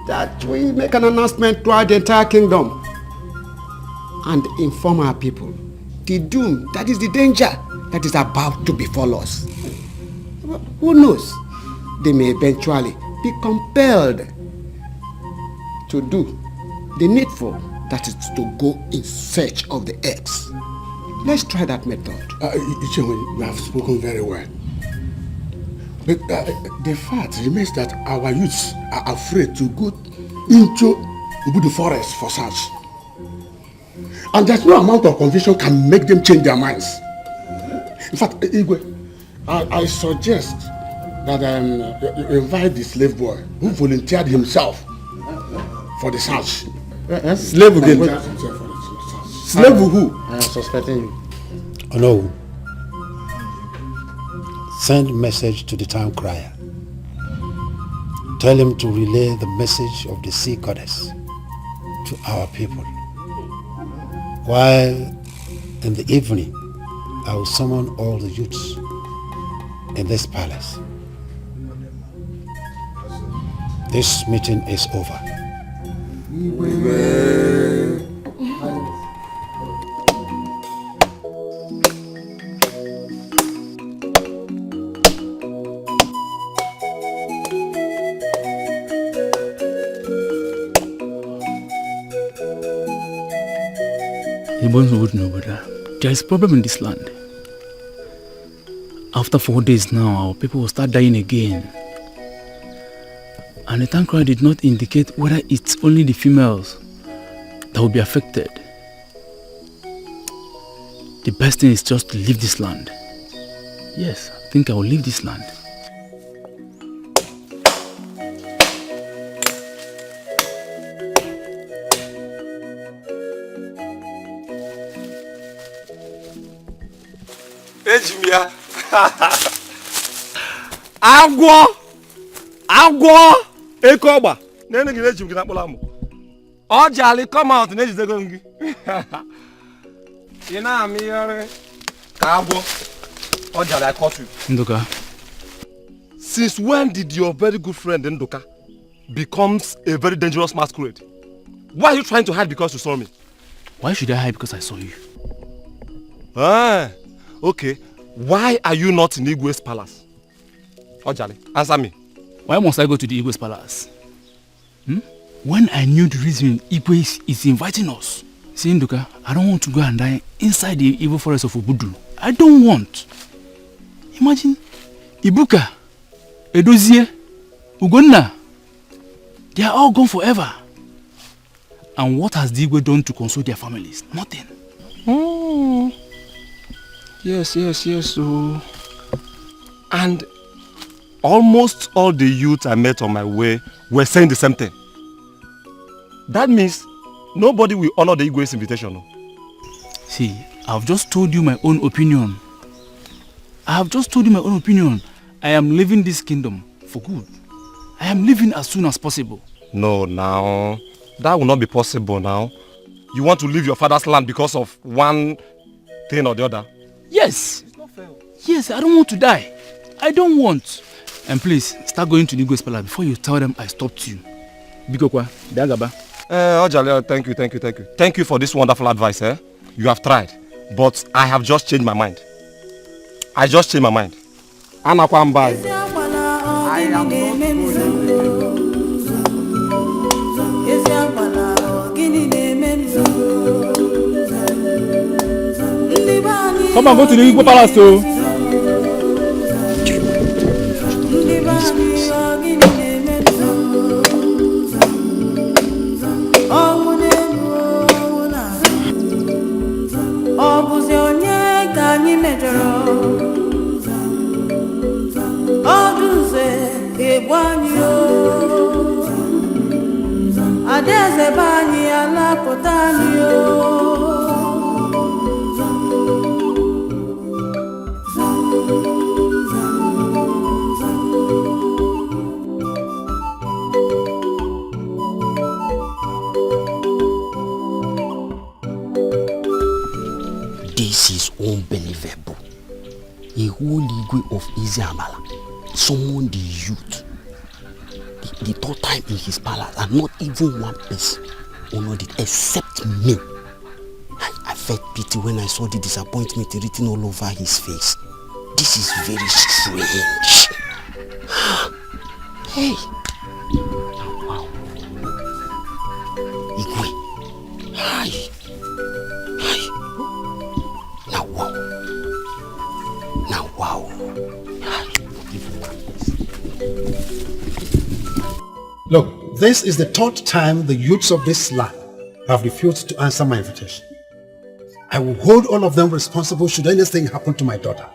that we make an announcement throughout the entire kingdom and inform our people the doom, that is the danger that is about to befall us. Who knows? They may eventually be compelled to do the needful, that is to go in search of the eggs. Let's try that method. You have spoken very well. But the fact remains that our youths are afraid to go into the forest for search. And there's no amount of confusion can make them change their minds. In fact, Igwe, I suggest that you invite the slave boy who volunteered himself for the search. Slave again? Slave who? I am suspecting you. Oh no. Send message to the town crier. Tell him to relay the message of the sea goddess to our people. While in the evening, I will summon all the youths in this palace. This meeting is over. There is a problem in this land. After 4 days now, our people will start dying again. And the town crier did not indicate whether it's only the females that will be affected. The best thing is just to leave this land. Yes, I think I will leave this land. Ejimia. Agwo Ekoba. Nene gine ejim gina kpola mu. Ojali come out na ejidego ngi. Ina ami yore. Agwo. Ojali I caught you. Nduka. Since when did your very good friend Nduka becomes a very dangerous masquerade? Why are you trying to hide because you saw me? Why should I hide because I saw you? Ah, okay. Why are you not in Igwe's palace? Ojali, answer me. Why must I go to the Igwe's palace? When I knew the reason Igwe is inviting us, saying, Nduka, I don't want to go and die inside the evil forest of Obudu. I don't want. Imagine, Ibuka, Edozie, Ugonna, they are all gone forever. And what has the Igwe done to console their families? Nothing. Oh. Yes. So, and almost all the youths I met on my way were saying the same thing. That means nobody will honor the Igwe's invitation. No? See, I've just told you my own opinion. I am leaving this kingdom for good. I am leaving as soon as possible. No, now. That will not be possible now. You want to leave your father's land because of one thing or the other? Yes. It's not fair. Yes, I don't want to die. I don't want. And please, start going to the Igwe's palace before you tell them I stopped you. Bigokwa, Dagaba. Ojale, thank you. Thank you for this wonderful advice. You have tried, but I have just changed my mind. Anakwamba. I am not Come on, go to the Igwe palace too. This is unbelievable. A whole Igwe of Iziamala summoned the youth. The third time in his palace, and not even one person honored it except me. I felt pity when I saw the disappointment written all over his face. This is very strange. Hey. Wow. Igwe. Hi. Now wow. Look, this is the third time the youths of this land have refused to answer my invitation. I will hold all of them responsible should anything happen to my daughter.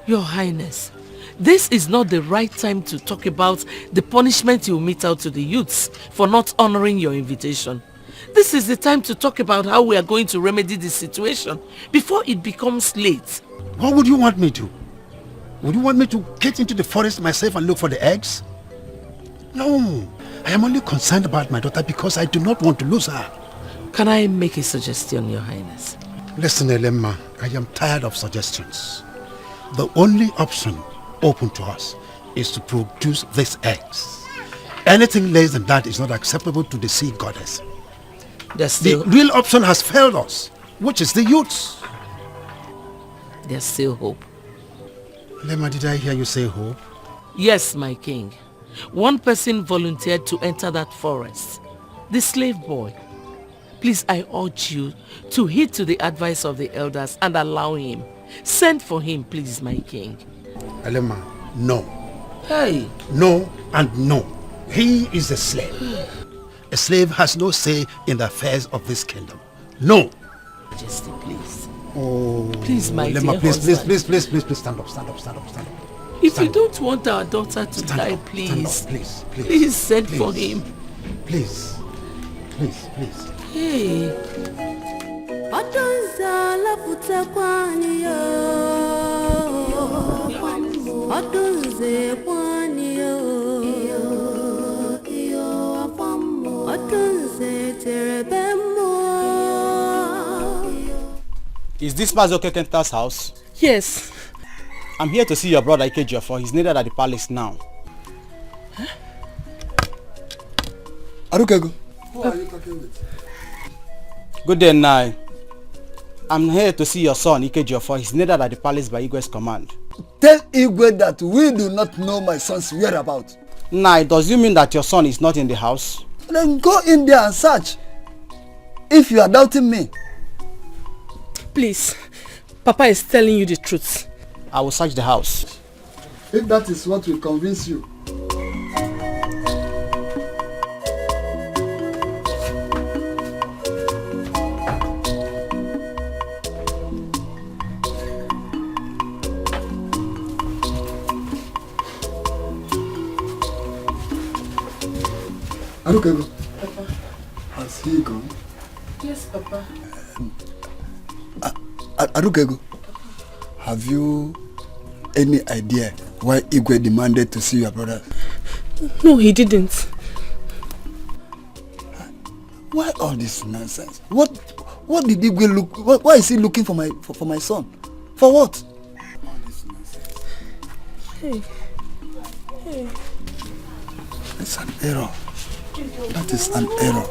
Your Highness, this is not the right time to talk about the punishment you mete out to the youths for not honoring your invitation. This is the time to talk about how we are going to remedy the situation before it becomes late. What would you want me to? Would you want me to get into the forest myself and look for the eggs? No, I am only concerned about my daughter because I do not want to lose her. Can I make a suggestion, Your Highness? Listen, Elemma, I am tired of suggestions. The only option open to us is to produce these eggs. Anything less than that is not acceptable to the sea goddess. The real option has failed us, which is the youths. There's still hope. Lema, did I hear you say hope? Yes, my king. One person volunteered to enter that forest. The slave boy. Please, I urge you to heed to the advice of the elders and allow him. Send for him, please, my king. Elema, no. Hey. No and no. He is a slave. A slave has no say in the affairs of this kingdom. No. Majesty, please. Oh. Please, my dear please, husband. please, stand up. If you don't want our daughter to die, please. Please send for him. Please. Hey. Is this Mazoke Kenta's house? Yes. I'm here to see your brother Ikejiofo. He's needed at the palace now. Huh? Arukego. Who are you talking with? Good day, Nai. I'm here to see your son Ikejiofo. He's needed at the palace by Igwe's command. Tell Igwe that we do not know my son's whereabouts. Nai, does you mean that your son is not in the house? Then go in there and search. If you are doubting me. Please, Papa is telling you the truth. I will search the house. If that is what will convince you. Arukego. Papa. Has he gone? Yes, Papa. Arukego. Have you any idea why Igwe demanded to see your brother? No, he didn't. Why all this nonsense? What did Igwe look? Why is he looking for my son? For what? All this nonsense. Hey. It's an error. That is an error.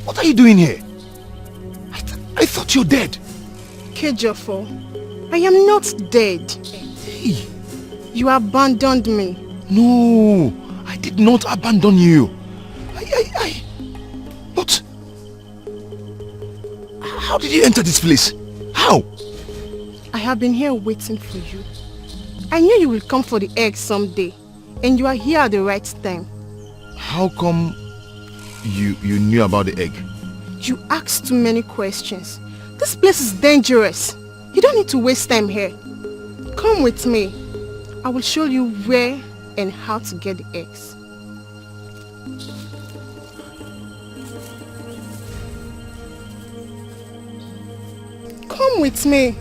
What are you doing here? I thought you're dead. Kejofo, I am not dead. Hey. You abandoned me. No, I did not abandon you. But how did you enter this place? How? I have been here waiting for you. I knew you will come for the egg someday, and you are here at the right time. How come you knew about the egg? You asked too many questions. This place is dangerous. You don't need to waste time here. Come with me. I will show you where and how to get the eggs. Come with me.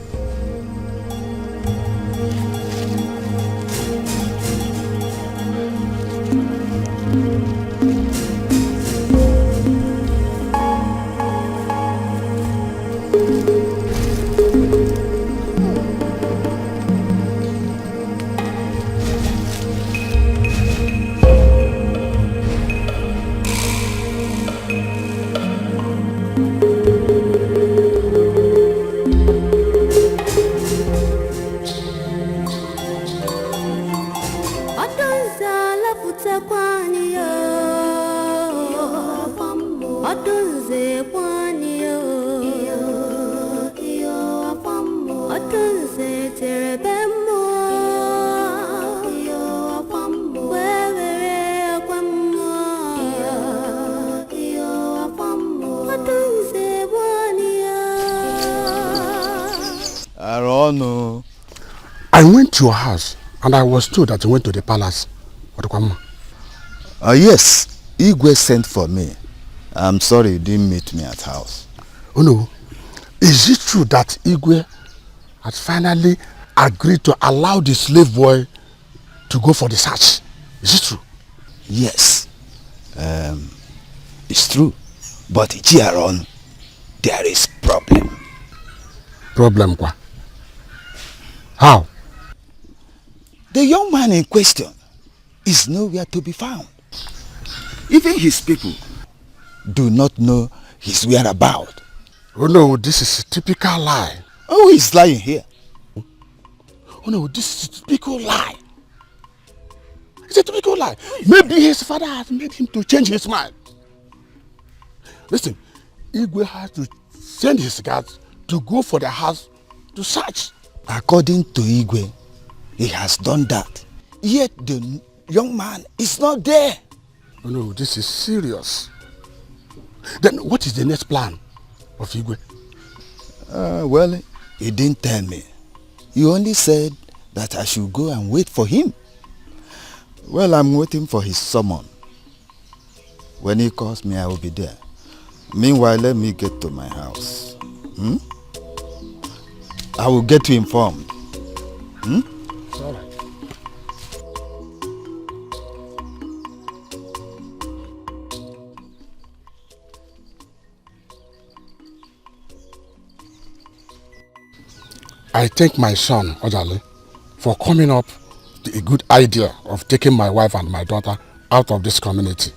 I went to your house and I was told that you went to the palace. Yes, Igwe sent for me. I'm sorry you didn't meet me at house. Oh no, is it true that Igwe had finally agreed to allow the slave boy to go for the search? Is it true? Yes, it's true. But here on, there is problem. Problem quoi? How? The young man in question is nowhere to be found. Even his people do not know his whereabouts. Oh no, this is a typical lie. Oh, he's lying here. Oh no, this is a typical lie. It's a typical lie. Maybe his father has made him to change his mind. Listen, Igwe has to send his guards to go for the house to search. According to Igwe, he has done that. Yet the young man is not there. Oh no, this is serious. Then what is the next plan of Igwe? Well, he didn't tell me. He only said that I should go and wait for him. Well, I'm waiting for his summon. When he calls me, I will be there. Meanwhile, let me get to my house. I will get you informed. It's all right. I thank my son, Ojale, for coming up with a good idea of taking my wife and my daughter out of this community.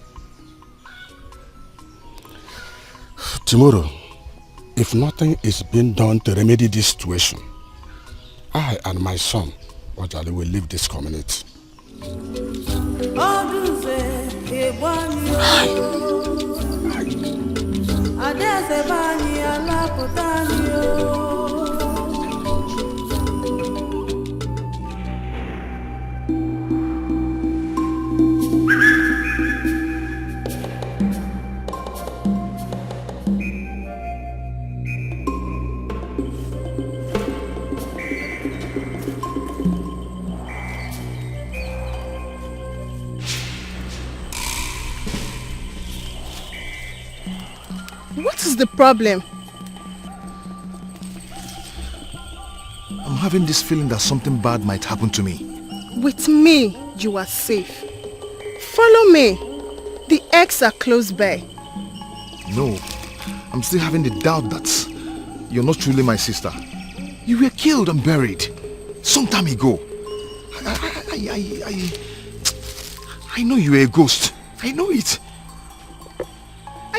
Tomorrow, if nothing is being done to remedy this situation, I and my son, Ojale, will leave this community. What is the problem? I'm having this feeling that something bad might happen to me. With me, you are safe. Follow me. The eggs are close by. No, I'm still having the doubt that you're not truly my sister. You were killed and buried some time ago. I know you were a ghost. I know it.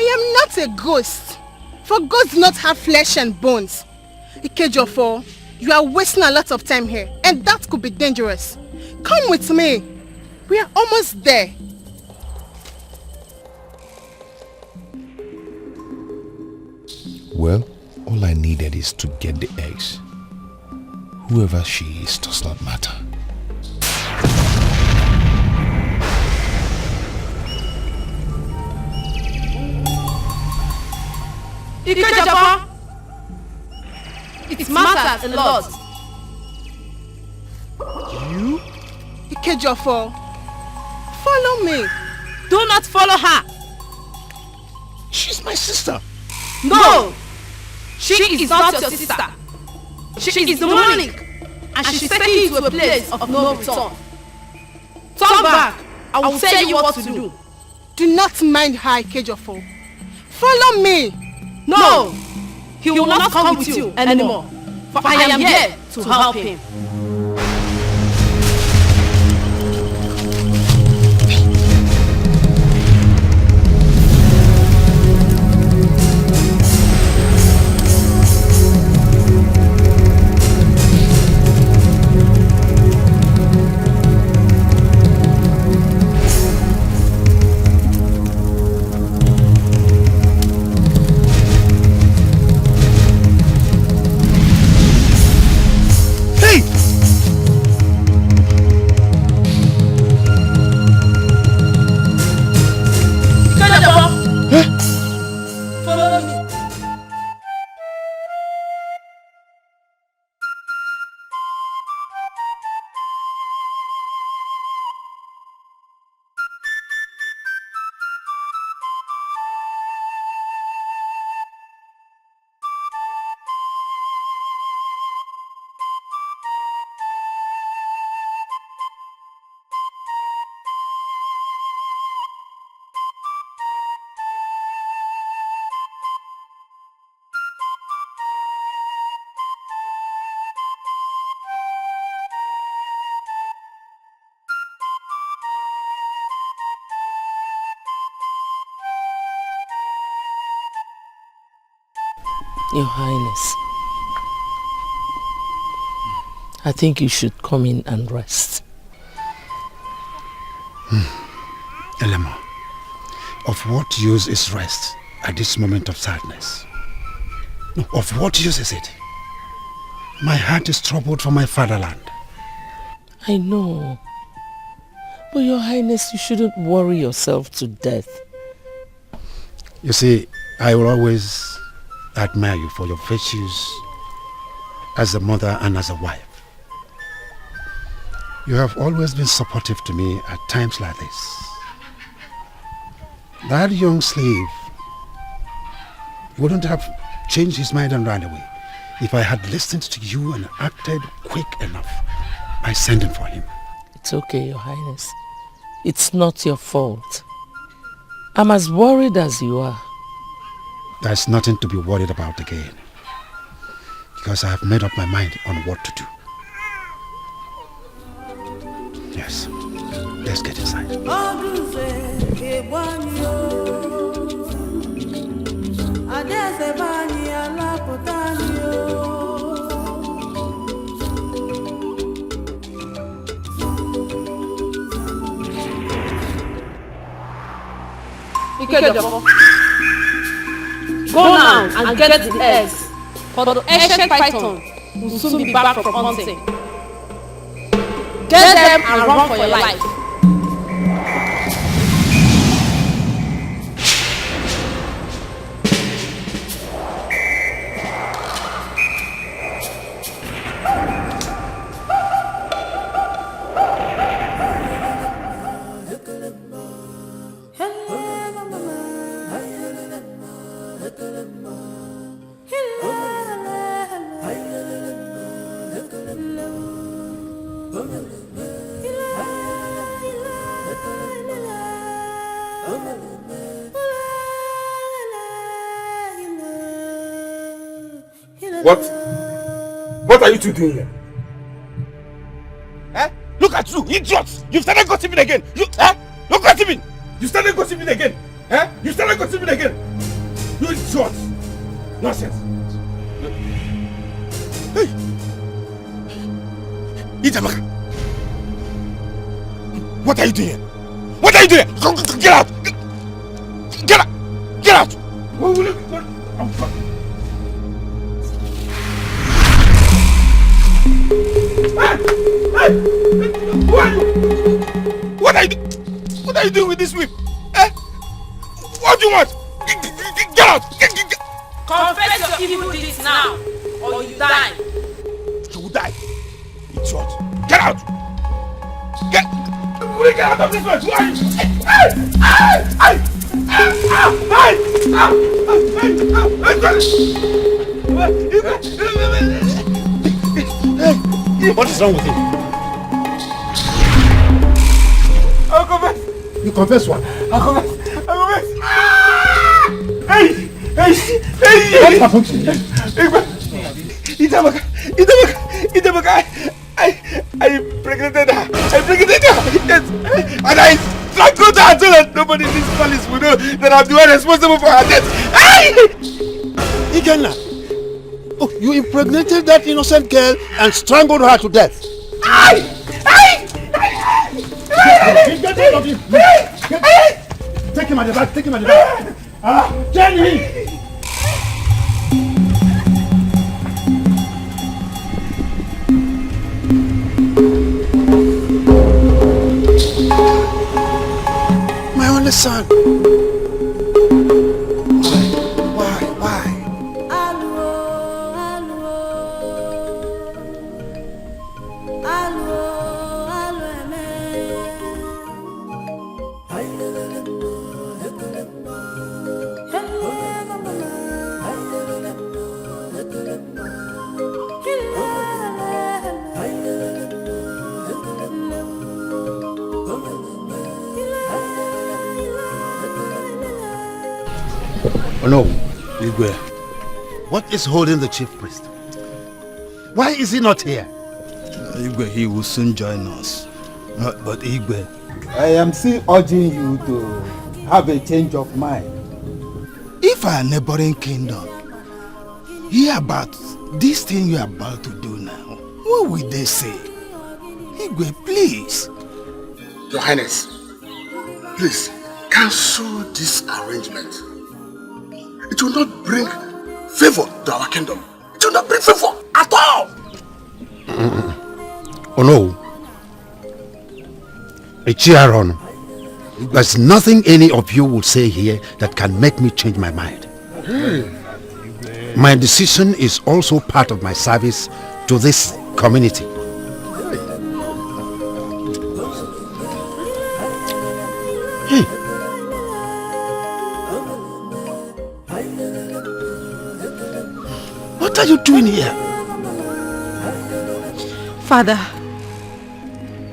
I am not a ghost. For ghosts do not have flesh and bones. Ikejofo, you are wasting a lot of time here, and that could be dangerous. Come with me. We are almost there. Well, all I needed is to get the eggs. Whoever she is does not matter. Ikejofo, it matters a lot. You? Ikejofo, follow me. Do not follow her. She's my sister. No, she is not your sister. She is demonic, and she's taking you to a place of no return. Turn back. I will tell you what to do. Do not mind her, Ikejofo. Follow me. No, he will not come with you anymore, for I am here to help him. Your Highness, I think you should come in and rest. Elema, of what use is rest at this moment of sadness? Of what use is it? My heart is troubled for my fatherland. I know. But Your Highness, you shouldn't worry yourself to death. You see, I will always admire you for your virtues as a mother and as a wife. You have always been supportive to me at times like this. That young slave wouldn't have changed his mind and ran away if I had listened to you and acted quick enough by sending for him. It's okay, Your Highness. It's not your fault. I'm as worried as you are. There's nothing to be worried about again, because I have made up my mind on what to do. Yes, let's get inside. Go now and get the eggs, for the ancient python will soon be back from hunting. Get them and run for your life. What are you two doing here? Eh? Look at you, idiots! You've started gossiping again! Look gossiping! You started gossiping again! Eh? You started gossiping again! You idiots! Nonsense! Hey! Itamaka! What are you doing here? What are you doing? Get out! Get out! Get out! What are you doing with this whip? Eh? What do you want? Get out! Confess your evil deeds now, or you die. You will die. Idiot! Get out! Get out of this place! Who are you? What is wrong with him? I'll confess. You confess what? I'll confess. Hey! What happened to you? Itamaka, I impregnated her. Yes. And I strangled her so that nobody in this palace will know that I'm the one responsible for her death. Ikenna, oh, you impregnated that innocent girl and strangled her to death. Get out of him! Take him at the back, Chain him! My only son. Why? Oh no, Igwe. What is holding the chief priest? Why is he not here? Igwe, he will soon join us. But Igwe, I am still urging you to have a change of mind. If our neighboring kingdom hear about this thing you are about to do now, what will they say? Igwe, please. Your Highness, please cancel this arrangement. It will not bring favor to our kingdom. It will not bring favor at all. Oh no. Ichiaron, there's nothing any of you will say here that can make me change my mind. My decision is also part of my service to this community. Hey. What are you doing here? Father,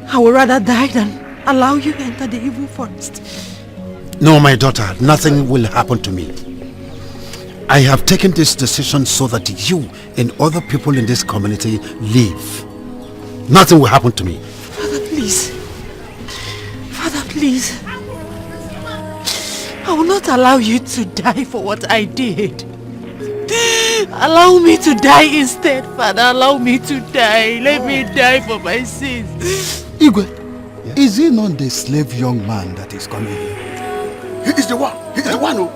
I would rather die than allow you enter the evil forest. No, my daughter, nothing will happen to me. I have taken this decision so that you and other people in this community live. Nothing will happen to me. Father, please. Father, please. I will not allow you to die for what I did. Allow me to die instead, Father. Allow me to die. Let me die for my sins. Igwe, is he not the slave young man that is coming here? He is the one. He is the one who...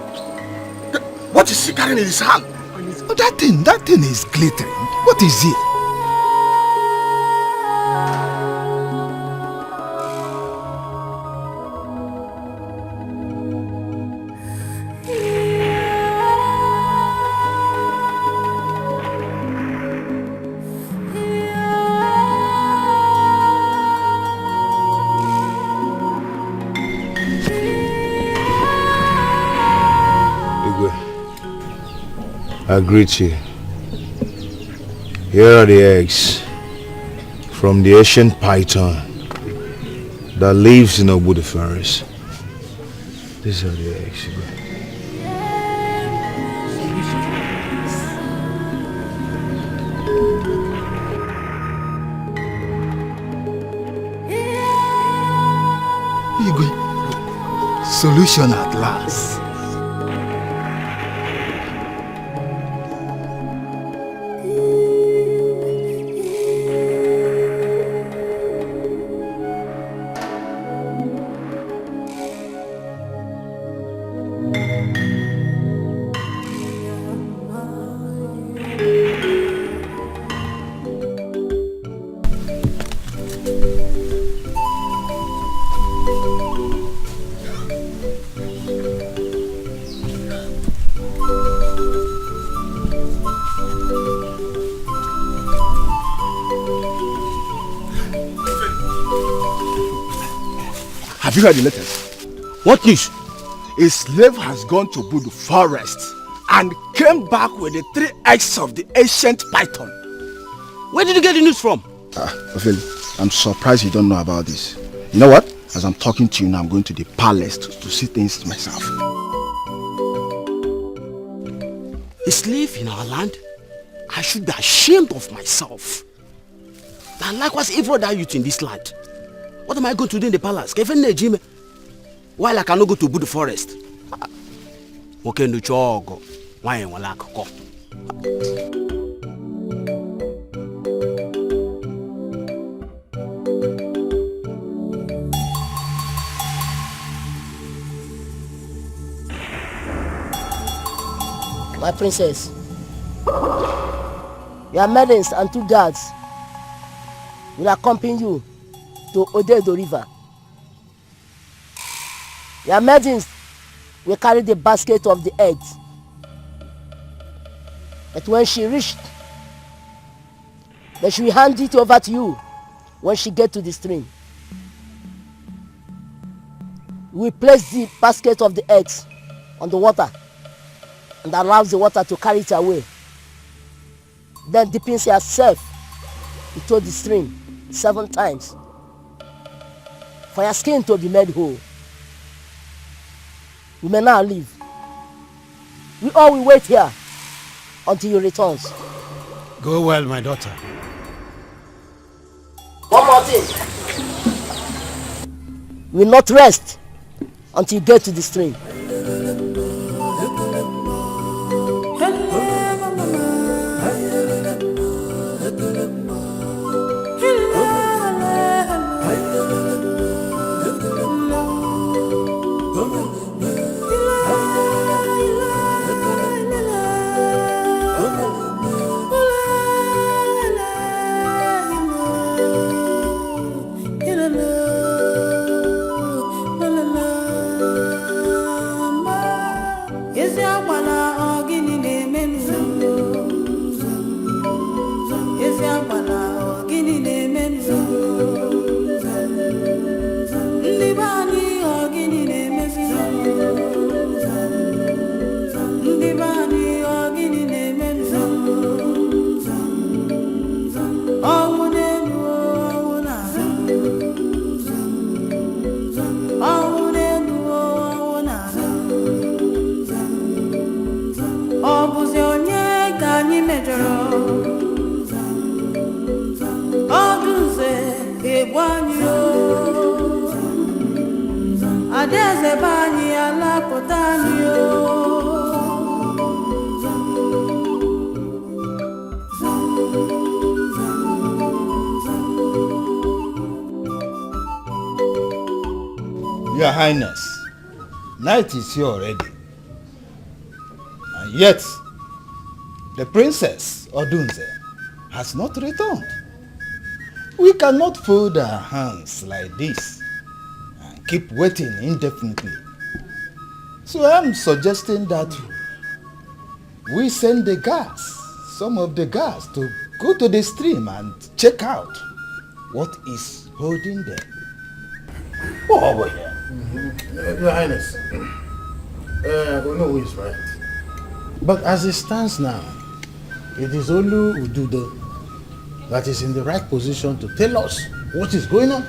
What is he carrying in his hand? Oh, that thing is glittering. What is it? I greet you. Here are the eggs from the ancient python that lives in Obudu forest. These are the eggs. Igwe, solution at last. Have you heard the latest? What news? A slave has gone to Budu forest and came back with the 3 eggs of the ancient python. Where did you get the news from? Ophelia, I'm surprised you don't know about this. You know what? As I'm talking to you now, I'm going to the palace to see things myself. A slave in our land? I should be ashamed of myself. And likewise, every other youth in this land. What am I going to do in the palace? While I cannot go to Budu forest. Okay, no chogo. Why am I go? My princess, your maidens and 2 guards will accompany you to Odedo River. Your maidens will carry the basket of the eggs. But when she reached, then she will hand it over to you when she gets to the stream. You will place the basket of the eggs on the water and allow the water to carry it away. Then dip yourself into the stream 7 times for your skin to be made whole. You may now leave. We all will wait here until you returns. Go well, my daughter. One more thing. You will not rest until you get to the stream. Adezebani alapotanio. Your Highness, night is here already. And yet, the princess, Odunze, has not returned. We cannot fold our hands like this and keep waiting indefinitely. So I'm suggesting that we send the guards, some of the guards, to go to the stream and check out what is holding them. Oh, boy. Your Highness, I don't know who is right. But as it stands now, it is only Ududo that is in the right position to tell us what is going on.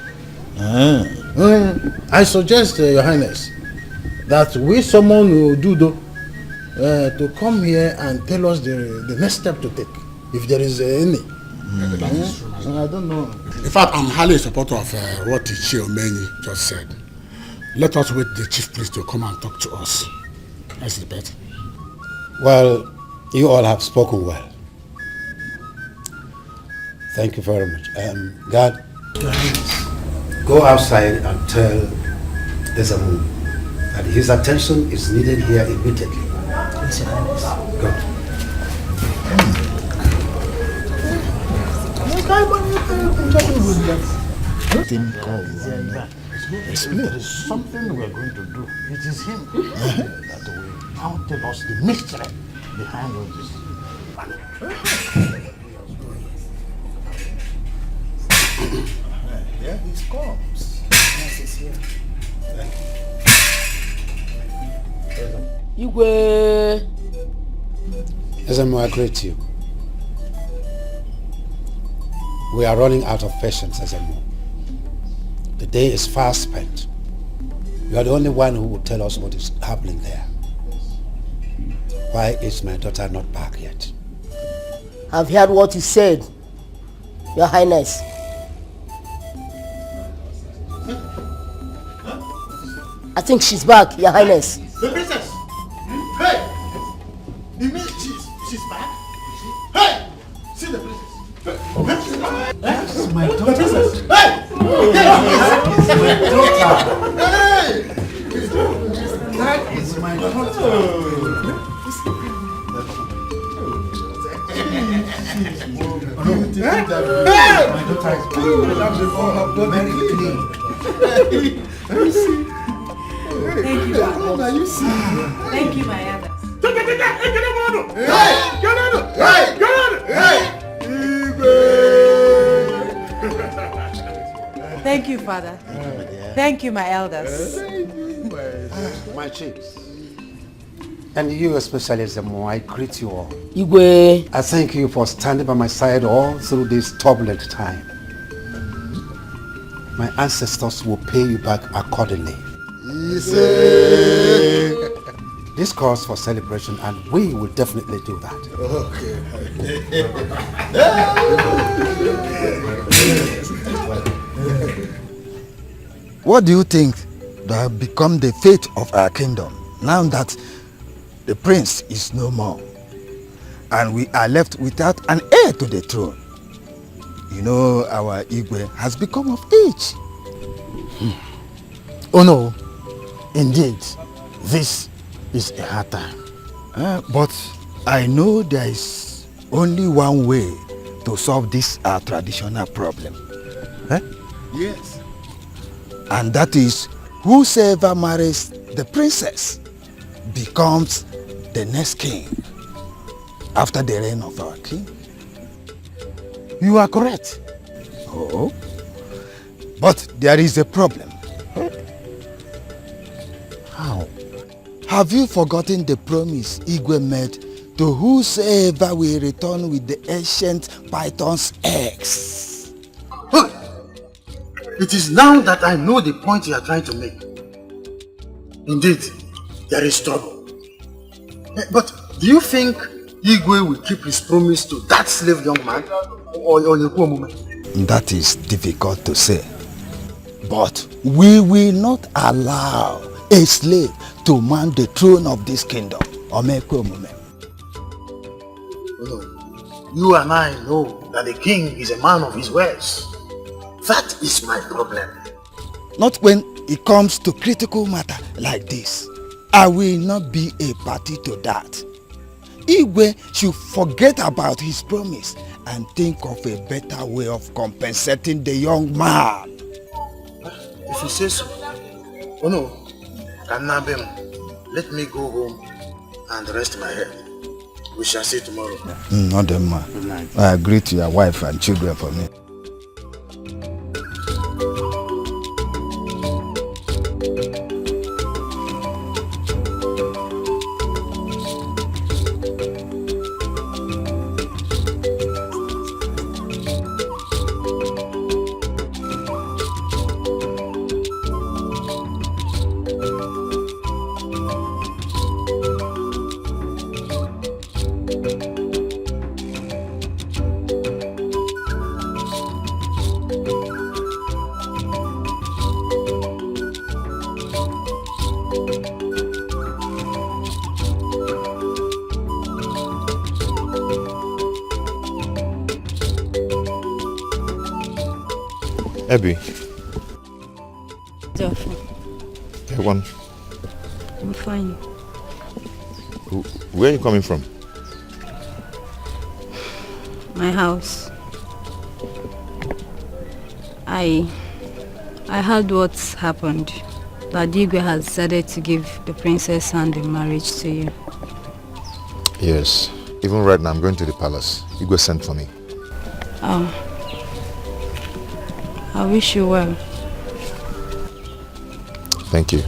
I suggest, Your Highness, that we summon Ududo to come here and tell us the next step to take, if there is any. I don't know. In fact, I'm highly in support of what Ichi Omeni just said. Let us wait the chief priest to come and talk to us. That's the bet. Well, you all have spoken well. Thank you very much. God, go outside and tell Desamu that his attention is needed here immediately. Yes, Your Highness. Go. If there is something we are going to do, it is him that will now tell us the mystery behind all this. Here he comes. Yes, he's here. Igwe. Desamu, I greet you. We are running out of patience, Desamu. The day is fast spent. You are the only one who will tell us what is happening there. Why is my daughter not back yet? I've heard what you said, Your Highness. I think she's back, Your Highness. The princess! Hey! You mean she's back? Hey! See the princess! That is my daughter. Princess! Hey! That is my daughter. Hey! That is my daughter. My daughter is very clean. Let me see. Thank you, Papa. You see? Thank you, my elder. Thank you, Father. Thank you, my elders. My chiefs. And you especially, Zemo, I greet you all. Igwe. I thank you for standing by my side all through this turbulent time. My ancestors will pay you back accordingly. This calls for celebration and we will definitely do that. What do you think that have become the fate of our kingdom now that the prince is no more and we are left without an heir to the throne? You know, our Igwe has become of age. Oh no, indeed, this is a hard time. But I know there is only one way to solve this traditional problem. Yes. And that is, whosoever marries the princess becomes the next king after the reign of our king. You are correct. Oh, but there is a problem. How? Have you forgotten the promise Igwe made to whosoever will return with the ancient python's eggs? It is now that I know the point you are trying to make. Indeed, there is trouble. But do you think Igwe will keep his promise to that slave young man? Or Yekuo woman? That is difficult to say. But we will not allow a slave to man the throne of this kingdom. You and I know that the king is a man of his words. That is my problem. Not when it comes to critical matter like this. I will not be a party to that. Igwe should forget about his promise and think of a better way of compensating the young man. If you say so. Oh no, Kanabem, let me go home and rest my head. We shall see tomorrow. Not them, man. I agree to your wife and children for me. Abby. Joshua. Hey, one. I'm fine. Where are you coming from? My house. I heard what's happened. That Dikeh has decided to give the princess hand in marriage to you. Yes. Even right now, I'm going to the palace. Igwe sent for me. Oh. I wish you well. Thank you.